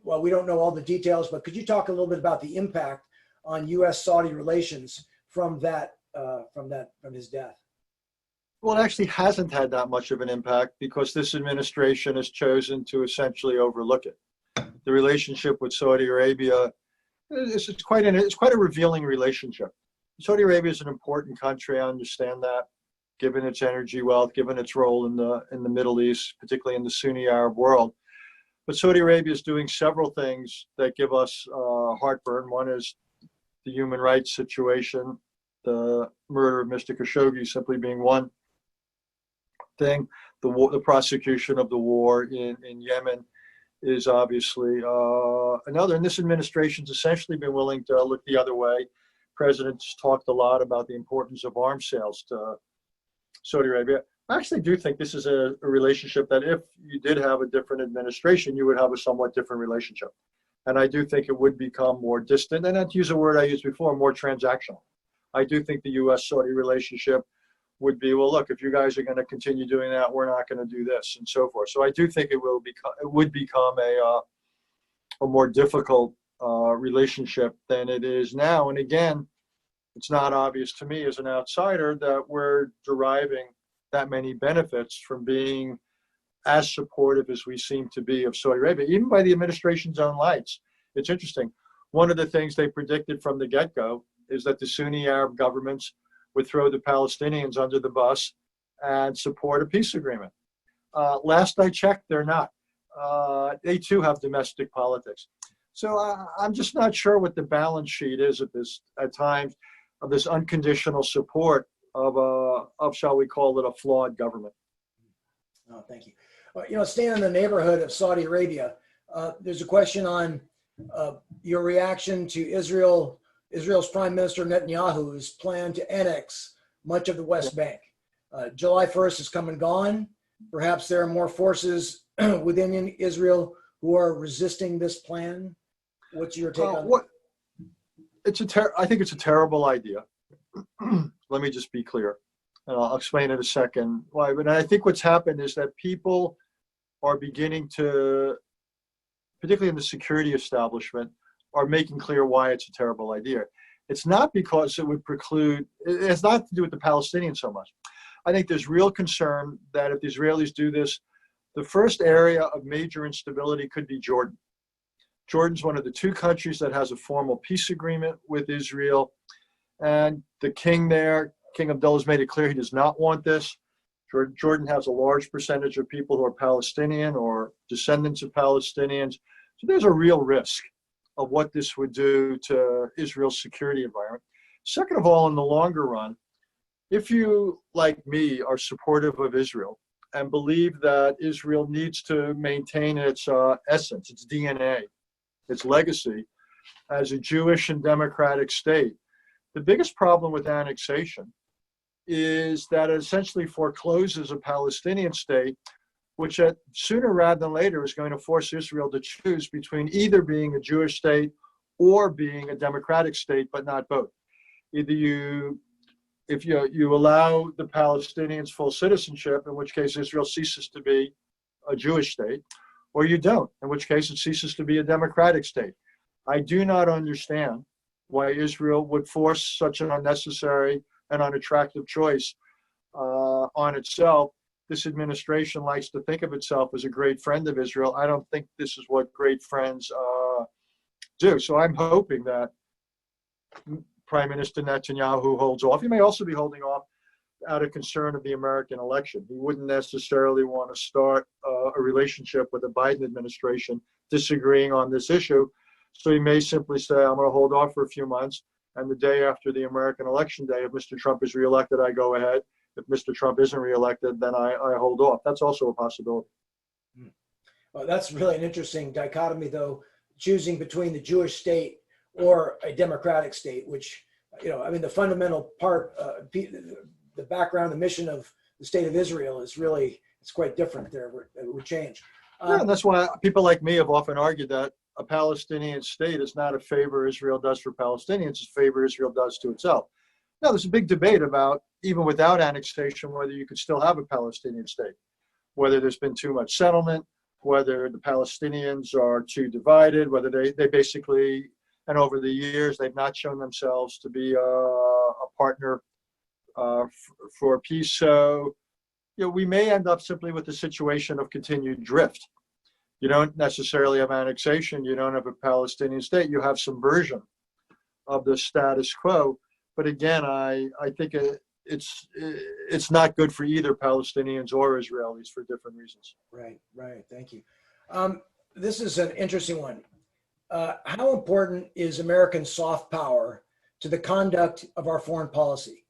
well, we don't know all the details, but could you talk a little bit about the impact on U.S.-Saudi relations from his death? Well, it actually hasn't had that much of an impact because this administration has chosen to essentially overlook it. The relationship with Saudi Arabia is quite a revealing relationship. Saudi Arabia is an important country. I understand that, given its energy wealth, given its role in the Middle East, particularly in the Sunni Arab world. But Saudi Arabia is doing several things that give us heartburn. One is the human rights situation, the murder of Mr. Khashoggi simply being one thing. The prosecution of the war in Yemen is obviously another. And this administration's essentially been willing to look the other way. President's talked a lot about the importance of arms sales to Saudi Arabia. I actually do think this is a relationship that if you did have a different administration, you would have a somewhat different relationship. And I do think it would become more distant, and to use a word I used before, more transactional. I do think the U.S.-Saudi relationship would be, well, look, if you guys are going to continue doing that, we're not going to do this, and so forth. So I do think it would become a more difficult relationship than it is now. And again, it's not obvious to me as an outsider that we're deriving that many benefits from being as supportive as we seem to be of Saudi Arabia, even by the administration's own lights. It's interesting. One of the things they predicted from the get-go is that the Sunni Arab governments would throw the Palestinians under the bus and support a peace agreement. Last I checked, they're not. They too have domestic politics. So I'm just not sure what the balance sheet is at times of this unconditional support of shall we call it, a flawed government. Oh, thank you. Staying in the neighborhood of Saudi Arabia, there's a question on your reaction to Israel's Prime Minister Netanyahu's plan to annex much of the West Bank. July 1st has come and gone. Perhaps there are more forces within Israel who are resisting this plan. What's your take on that? I think it's a terrible idea. Let me just be clear, and I'll explain in a second why. But I think what's happened is that people are beginning to, particularly in the security establishment, are making clear why it's a terrible idea. It's not because it would preclude, it has not to do with the Palestinians so much. I think there's real concern that if the Israelis do this, the first area of major instability could be Jordan. Jordan's one of the two countries that has a formal peace agreement with Israel. And the king there, King Abdullah, has made it clear he does not want this. Jordan has a large percentage of people who are Palestinian or descendants of Palestinians. So there's a real risk of what this would do to Israel's security environment. Second of all, in the longer run, if you, like me, are supportive of Israel and believe that Israel needs to maintain its essence, its DNA, its legacy as a Jewish and democratic state, the biggest problem with annexation is that it essentially forecloses a Palestinian state, which sooner rather than later is going to force Israel to choose between either being a Jewish state or being a democratic state, but not both. Either if you allow the Palestinians full citizenship, in which case Israel ceases to be a Jewish state, or you don't, in which case it ceases to be a democratic state. I do not understand why Israel would force such an unnecessary and unattractive choice on itself. This administration likes to think of itself as a great friend of Israel. I don't think this is what great friends do. So I'm hoping that Prime Minister Netanyahu holds off. He may also be holding off out of concern of the American election. He wouldn't necessarily want to start a relationship with the Biden administration disagreeing on this issue. So he may simply say, I'm going to hold off for a few months. And the day after the American election day, if Mr. Trump is reelected, I go ahead. If Mr. Trump isn't reelected, then I hold off. That's also a possibility. Well, that's really an interesting dichotomy, though, choosing between the Jewish state or a democratic state, which, the fundamental part, the background, the mission of the state of Israel is really, it's quite different there. It would change. Yeah, and that's why people like me have often argued that a Palestinian state is not a favor Israel does for Palestinians, it's a favor Israel does to itself. Now, there's a big debate about, even without annexation, whether you could still have a Palestinian state, whether there's been too much settlement, whether the Palestinians are too divided, whether they basically, and over the years, they've not shown themselves to be a partner for peace. So, we may end up simply with a situation of continued drift. You don't necessarily have annexation. You don't have a Palestinian state. You have some version of the status quo. But again, I think it's not good for either Palestinians or Israelis for different reasons. Right. Thank you. This is an interesting one. How important is American soft power to the conduct of our foreign policy?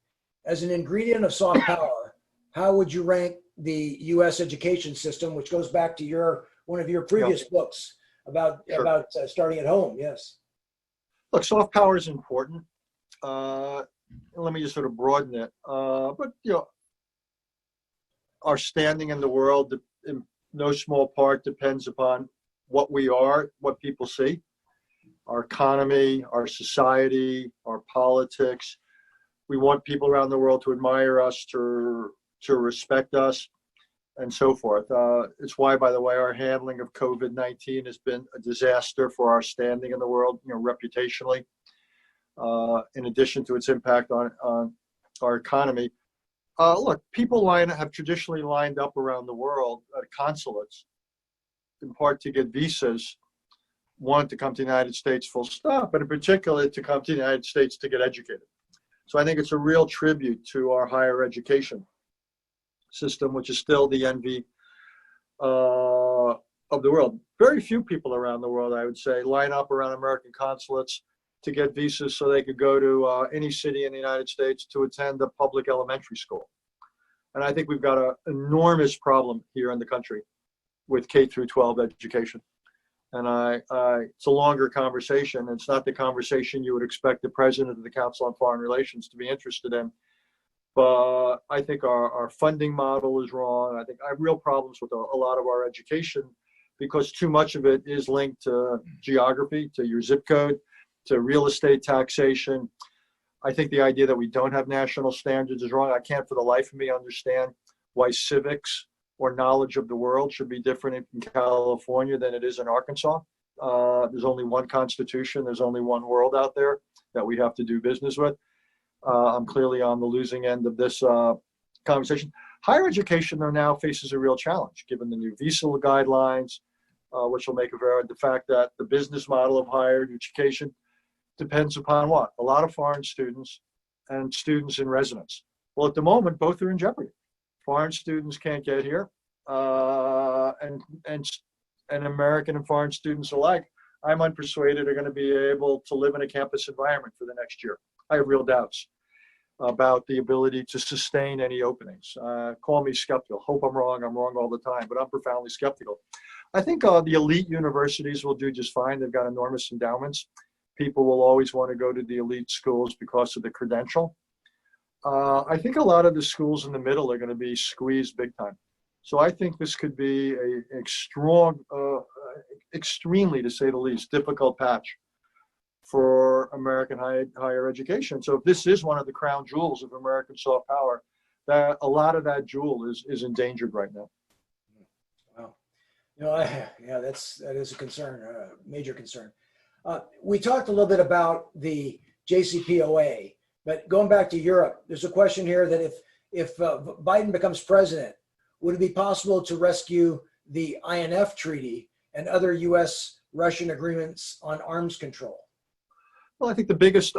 As an ingredient of soft power, how would you rank the U.S. education system, which goes back to one of your previous books about starting at home? Yes. Look, soft power is important. Let me just sort of broaden it. But our standing in the world, in no small part, depends upon what we are, what people see, our economy, our society, our politics. We want people around the world to admire us, to respect us, and so forth. It's why, by the way, our handling of COVID-19 has been a disaster for our standing in the world, reputationally. in addition to its impact on our economy. Look, people have traditionally lined up around the world at consulates, in part to get visas, one, to come to the United States full stop, but in particular to come to the United States to get educated. So I think it's a real tribute to our higher education system, which is still the envy of the world. Very few people around the world, I would say, line up around American consulates to get visas so they could go to any city in the United States to attend a public elementary school. And I think we've got an enormous problem here in the country with K through 12 education. And it's a longer conversation. It's not the conversation you would expect the president of the Council on Foreign Relations to be interested in. But I think our funding model is wrong. I think I have real problems with a lot of our education because too much of it is linked to geography, to your zip code, to real estate taxation. I think the idea that we don't have national standards is wrong. I can't for the life of me understand why civics or knowledge of the world should be different in California than it is in Arkansas. There's only one constitution. There's only one world out there that we have to do business with. I'm clearly on the losing end of this conversation. Higher education, though, now faces a real challenge, given the new visa guidelines, which will make the fact that the business model of higher education depends upon what? A lot of foreign students and students in residence. Well, at the moment, both are in jeopardy. Foreign students can't get here, and American and foreign students alike, I'm unpersuaded, are going to be able to live in a campus environment for the next year. I have real doubts about the ability to sustain any openings. Call me skeptical. Hope I'm wrong. I'm wrong all the time, but I'm profoundly skeptical. I think the elite universities will do just fine. They've got enormous endowments. People will always want to go to the elite schools because of the credential. I think a lot of the schools in the middle are going to be squeezed big time. So I think this could be a strong, extremely, to say the least, difficult patch for American higher education. So if this is one of the crown jewels of American soft power, that a lot of that jewel is endangered right now. Wow. Yeah, that is a concern, a major concern. We talked a little bit about the JCPOA, but going back to Europe, there's a question here that if Biden becomes president, would it be possible to rescue the INF Treaty and other U.S.-Russian agreements on arms control? Well, I think the biggest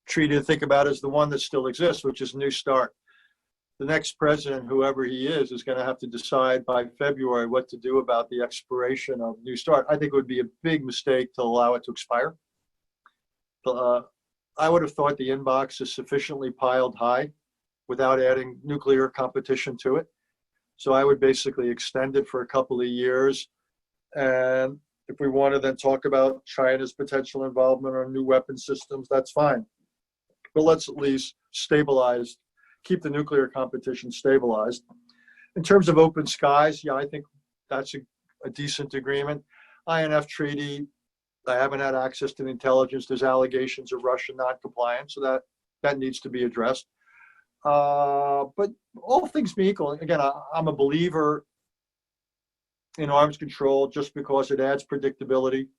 treaty to think about is the one that still exists, which is New START. The next president, whoever he is going to have to decide by February what to do about the expiration of New START. I think it would be a big mistake to allow it to expire. I would have thought the inbox is sufficiently piled high without adding nuclear competition to it. So I would basically extend it for a couple of years. And if we want to then talk about China's potential involvement on new weapon systems, that's fine. But let's at least stabilize, keep the nuclear competition stabilized. In terms of open skies, yeah, I think that's a decent agreement. INF Treaty, I haven't had access to the intelligence. There's allegations of Russian non-compliance, so that needs to be addressed. But all things being equal, again, I'm a believer in arms control just because it adds predictability.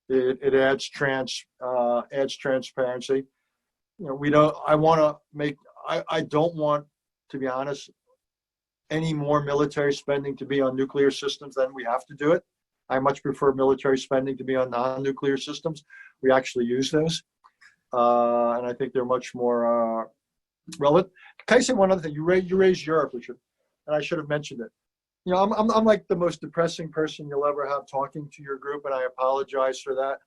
It adds transparency. I don't want, to be honest, any more military spending to be on nuclear systems than we have to do it. I much prefer military spending to be on non-nuclear systems. We actually use those. And I think they're much more relevant. Can I say one other thing? You raised Europe, Richard, and I should have mentioned it. You know, I'm like the most depressing person you'll ever have talking to your group, and I apologize for that.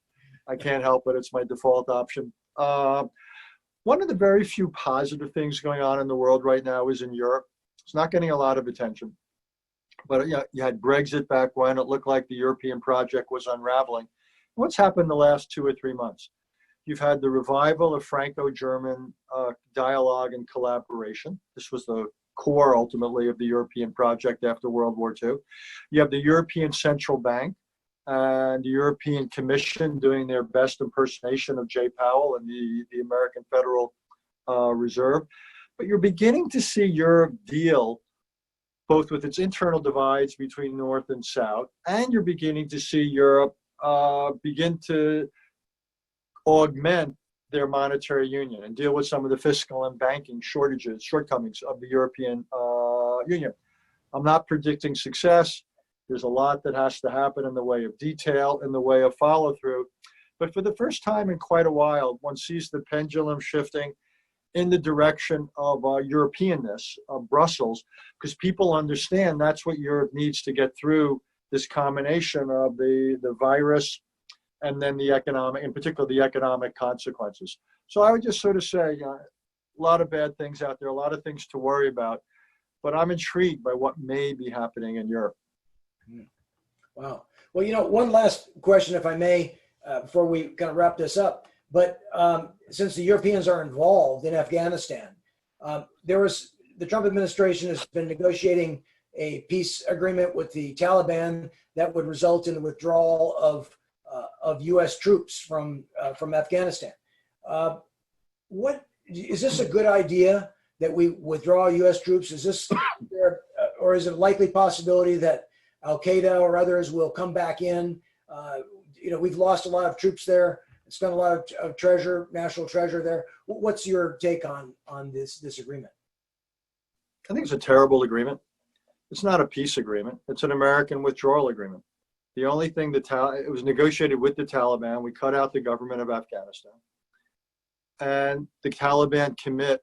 I can't help it. It's my default option. One of the very few positive things going on in the world right now is in Europe. It's not getting a lot of attention. But you had Brexit back when it looked like the European project was unraveling. What's happened the last 2 or 3 months? You've had the revival of Franco-German dialogue and collaboration. This was the core, ultimately, of the European project after World War II. You have the European Central Bank and the European Commission doing their best impersonation of Jay Powell and the American Federal Reserve. But you're beginning to see Europe deal both with its internal divides between North and South, and you're beginning to see Europe begin to augment their monetary union and deal with some of the fiscal and banking shortcomings of the European Union. I'm not predicting success. There's a lot that has to happen in the way of detail, in the way of follow through. But for the first time in quite a while, one sees the pendulum shifting in the direction of Europeanness, of Brussels, because people understand that's what Europe needs to get through this combination of the virus and then the economic, in particular, the economic consequences. So I would just sort of say, a lot of bad things out there, a lot of things to worry about, but I'm intrigued by what may be happening in Europe. Wow. Well, one last question, if I may, before we kind of wrap this up. But since the Europeans are involved in Afghanistan, the Trump administration has been negotiating a peace agreement with the Taliban that would result in the withdrawal of U.S. troops from Afghanistan. What is this a good idea that we withdraw U.S. troops? Is this or is it a likely possibility that Al Qaeda or others will come back in? We've lost a lot of troops there. Spent a lot of treasure, national treasure there. What's your take on this agreement? I think it's a terrible agreement. It's not a peace agreement. It's an American withdrawal agreement. The only thing it was negotiated with the Taliban. We cut out the government of Afghanistan, and the Taliban commit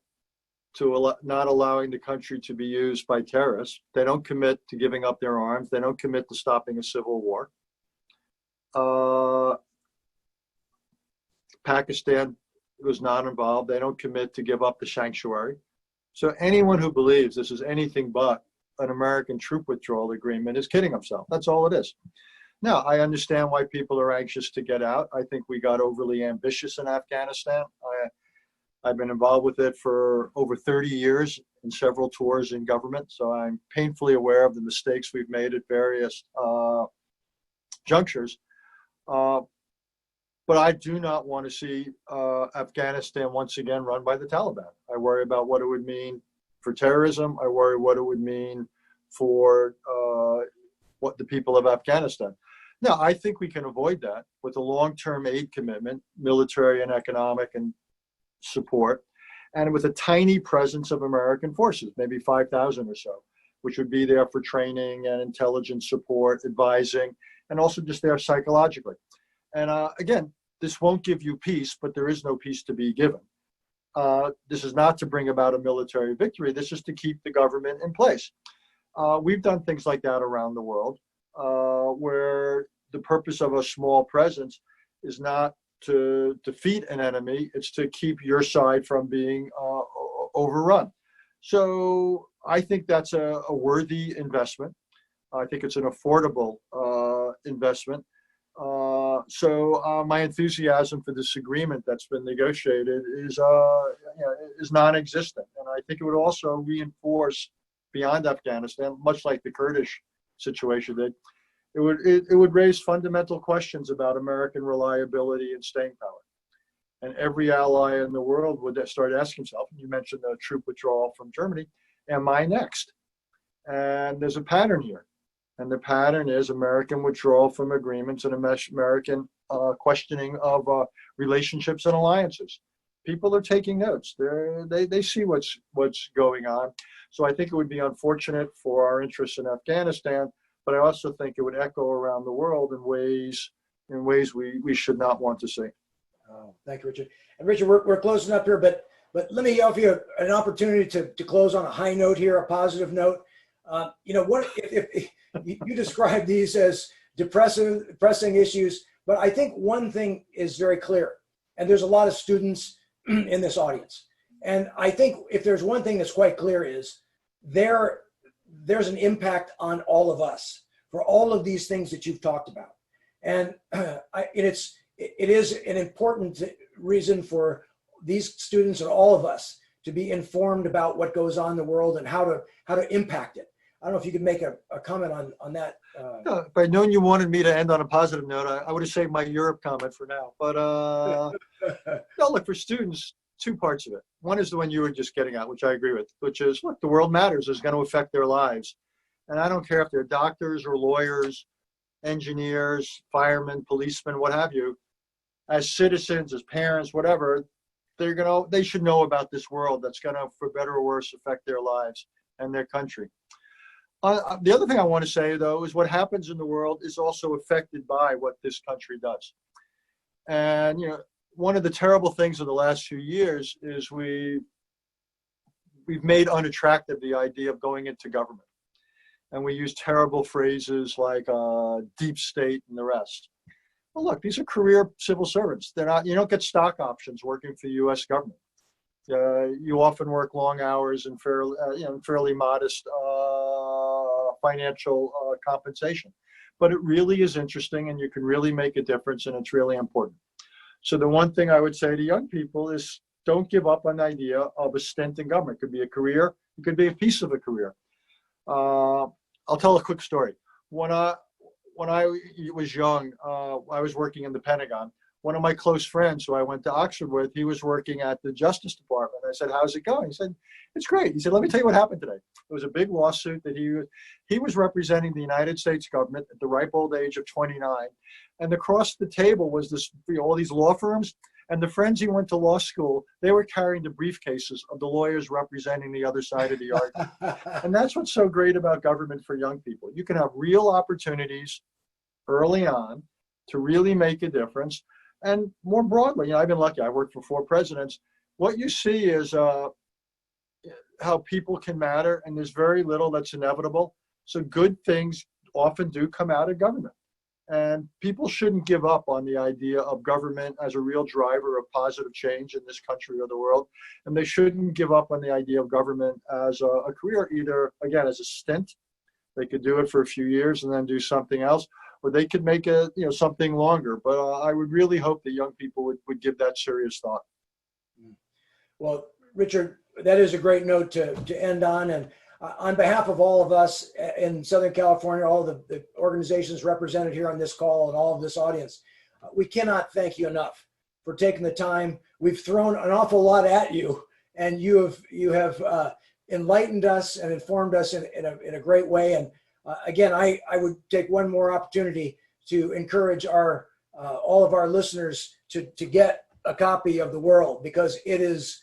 to not allowing the country to be used by terrorists. They don't commit to giving up their arms. They don't commit to stopping a civil war. Pakistan was not involved. They don't commit to give up the sanctuary. So anyone who believes this is anything but an American troop withdrawal agreement is kidding himself. That's all it is. Now, I understand why people are anxious to get out. I think we got overly ambitious in Afghanistan. I've been involved with it for over 30 years in several tours in government, so I'm painfully aware of the mistakes we've made at various junctures. But I do not want to see Afghanistan once again run by the Taliban. I worry about what it would mean for terrorism. I worry what it would mean for what the people of Afghanistan. Now, I think we can avoid that with a long-term aid commitment, military and economic and support, and with a tiny presence of American forces, maybe 5,000 or so, which would be there for training and intelligence support, advising, and also just there psychologically. And again, this won't give you peace, but there is no peace to be given. This is not to bring about a military victory. This is to keep the government in place. We've done things like that around the world, where the purpose of a small presence is not to defeat an enemy, it's to keep your side from being overrun. So I think that's a worthy investment. I think it's an affordable investment. So my enthusiasm for this agreement that's been negotiated is non-existent, and I think it would also reinforce beyond Afghanistan, much like the Kurdish situation did. It would raise fundamental questions about American reliability and staying power, and every ally in the world would start asking himself. You mentioned the troop withdrawal from Germany. Am I next? And there's a pattern here. And the pattern is American withdrawal from agreements and American questioning of relationships and alliances. People are taking notes. They see what's going on. So I think it would be unfortunate for our interests in Afghanistan, but I also think it would echo around the world in ways we should not want to see. Oh, thank you, Richard. And Richard, we're closing up here, but let me offer you an opportunity to close on a high note here, a positive note. What if you describe these as depressing issues, but I think one thing is very clear, and there's a lot of students in this audience, and I think if there's one thing that's quite clear is there's an impact on all of us for all of these things that you've talked about, and it is an important reason for these students and all of us to be informed about what goes on in the world and how to impact it. I don't know if you could make a comment on that. No, if I'd known you wanted me to end on a positive note, I would have saved my Europe comment for now. But no, look, for students, two parts of it. One is the one you were just getting at, which I agree with, which is, look, the world matters is going to affect their lives. And I don't care if they're doctors or lawyers, engineers, firemen, policemen, what have you. as citizens, as parents, whatever, they should know about this world that's gonna, for better or worse, affect their lives and their country. The other thing I want to say, though, is what happens in the world is also affected by what this country does. And, one of the terrible things of the last few years is we've made unattractive the idea of going into government. And we use terrible phrases like deep state and the rest. Well, look, these are career civil servants. You don't get stock options working for the U.S. government. You often work long hours and fairly modest financial compensation. But it really is interesting, and you can really make a difference, and it's really important. So the one thing I would say to young people is don't give up on the idea of a stint in government. It could be a career. It could be a piece of a career. I'll tell a quick story. When I was young, I was working in the Pentagon. One of my close friends who I went to Oxford with, he was working at the Justice Department. I said, how's it going? He said, it's great. He said, let me tell you what happened today. It was a big lawsuit that he was representing the United States government at the ripe old age of 29. And across the table was all these law firms. And the friends he went to law school, they were carrying the briefcases of the lawyers representing the other side of the argument. And that's what's so great about government for young people. You can have real opportunities early on to really make a difference. And more broadly, I've been lucky. I worked for 4 presidents. What you see is how people can matter, and there's very little that's inevitable. So good things often do come out of government. And people shouldn't give up on the idea of government as a real driver of positive change in this country or the world. And they shouldn't give up on the idea of government as a career, either, again, as a stint. They could do it for a few years and then do something else, or they could make it, something longer. But I would really hope that young people would give that serious thought. Well, Richard, that is a great note to end on. And on behalf of all of us in Southern California, all the organizations represented here on this call and all of this audience, we cannot thank you enough for taking the time. We've thrown an awful lot at you, and you have enlightened us and informed us in a great way. And again, I would take one more opportunity to encourage all of our listeners to get a copy of The World, because it's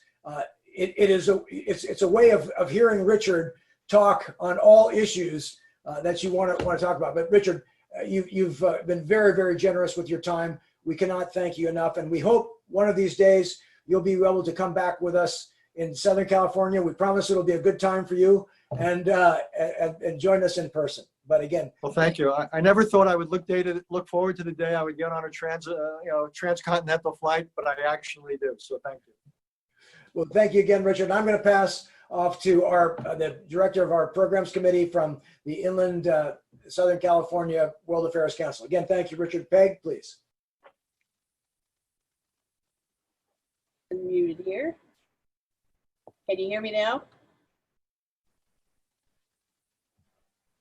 a way of hearing Richard talk on all issues that you want to talk about. But Richard, you've been very, very generous with your time. We cannot thank you enough, and we hope one of these days you'll be able to come back with us in Southern California. We promise it'll be a good time for you, and join us in person. But again, well, thank you. I never thought I would look forward to the day I would get on a transcontinental flight, but I actually do. So thank you. Well, thank you again, Richard. I'm going to pass off to the director of our programs committee from the Inland Southern California World Affairs Council. Again, thank you, Richard. Peg, please. Unmuted here. Can you hear me now?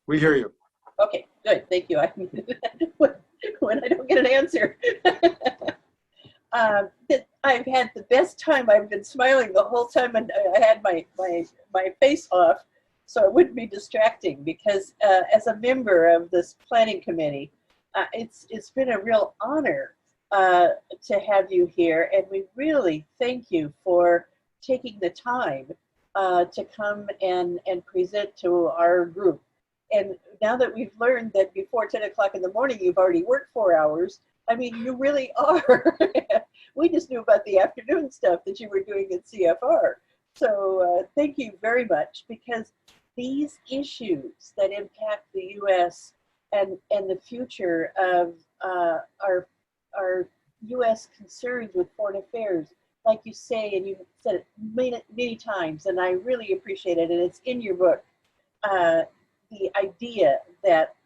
We hear you. Okay, good. Thank you. I muted when I don't get an answer. I've had the best time. I've been smiling the whole time, and I had my face off so it wouldn't be distracting, because as a member of this planning committee, it's been a real honor to have you here, and we really thank you for taking the time to come and present to our group. And now that we've learned that before 10 o'clock in the morning you've already worked 4 hours, I mean, you really are. We just knew about the afternoon stuff that you were doing at CFR. So thank you very much, because these issues that impact the U.S. and the future of our U.S. concerns with foreign affairs, like you say, and you've said it many times, and I really appreciate it, and it's in your book, the idea that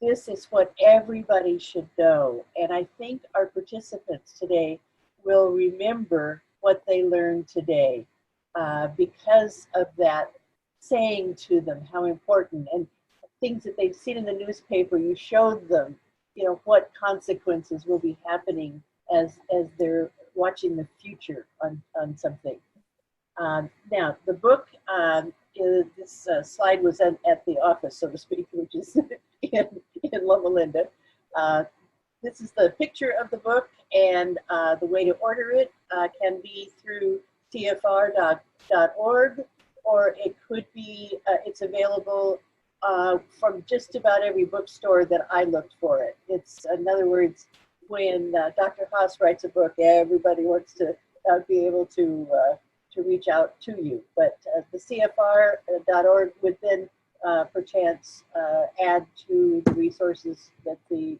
this is what everybody should know. And I think our participants today will remember what they learned today because of that saying to them how important, and things that they've seen in the newspaper. You showed them, what consequences will be happening as they're watching the future on something. Now, the book, this slide was at the office, so to speak, which is in Loma Linda. this is the picture of the book, and the way to order it can be through tfr.org, or it could be, it's available from just about every bookstore that I looked for it. It's, in other words, when Dr. Haass writes a book, everybody wants to be able to reach out to you. But the CFR.org would then perchance add to the resources that the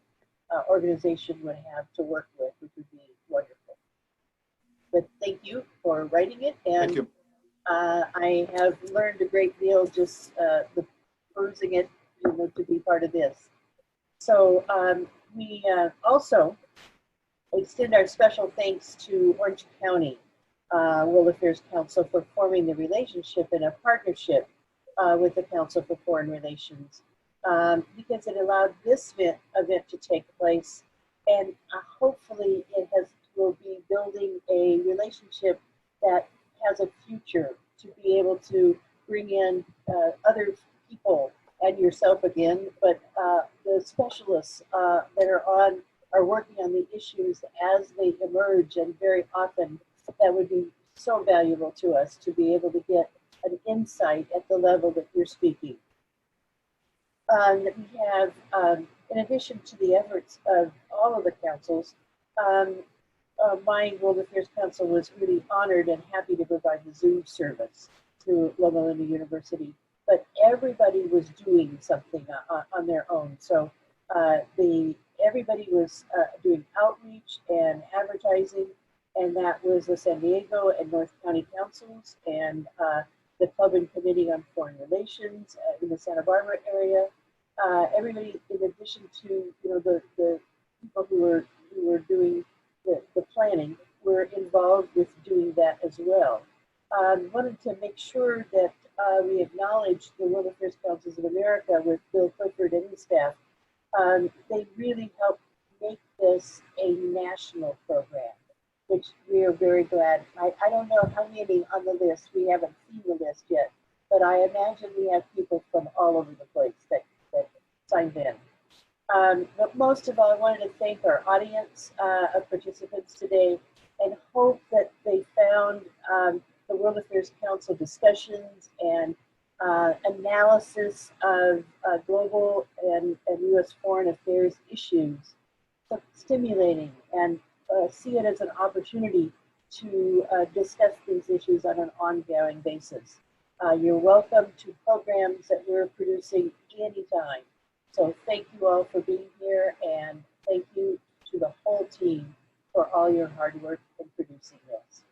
organization would have to work with, which would be wonderful. But thank you for writing it, and Thank you. I have learned a great deal just perusing it, to be part of this. So we also extend our special thanks to Orange County World Affairs Council for forming the relationship and a partnership with the Council for Foreign Relations, because it allowed this event to take place, and hopefully it will be building a relationship that has a future to be able to bring in other people and yourself again, but the specialists that are working on the issues as they emerge, and very often that would be so valuable to us to be able to get an insight at the level that you're speaking. We have, in addition to the efforts of all of the councils, my World Affairs Council was really honored and happy to provide the Zoom service to Loma Linda University, but everybody was doing something on their own. So everybody was doing outreach and advertising, and that was the San Diego and North County councils, and the Club and Committee on Foreign Relations in the Santa Barbara area. Everybody, in addition to the people who were doing the planning, were involved with doing that as well. Wanted to make sure that we acknowledge the World Affairs Councils of America with Bill Clifford and his staff. They really helped make this a national program, which we are very glad. I don't know how many on the list. We haven't seen the list yet, but I imagine we have people from all over the place that signed in. But most of all, I wanted to thank our audience of participants today, and hope that they found the World Affairs Council discussions and analysis of global and U.S. foreign affairs issues stimulating, and see it as an opportunity to discuss these issues on an ongoing basis. You're welcome to programs that we're producing anytime. So thank you all for being here, and thank you to the whole team for all your hard work in producing this.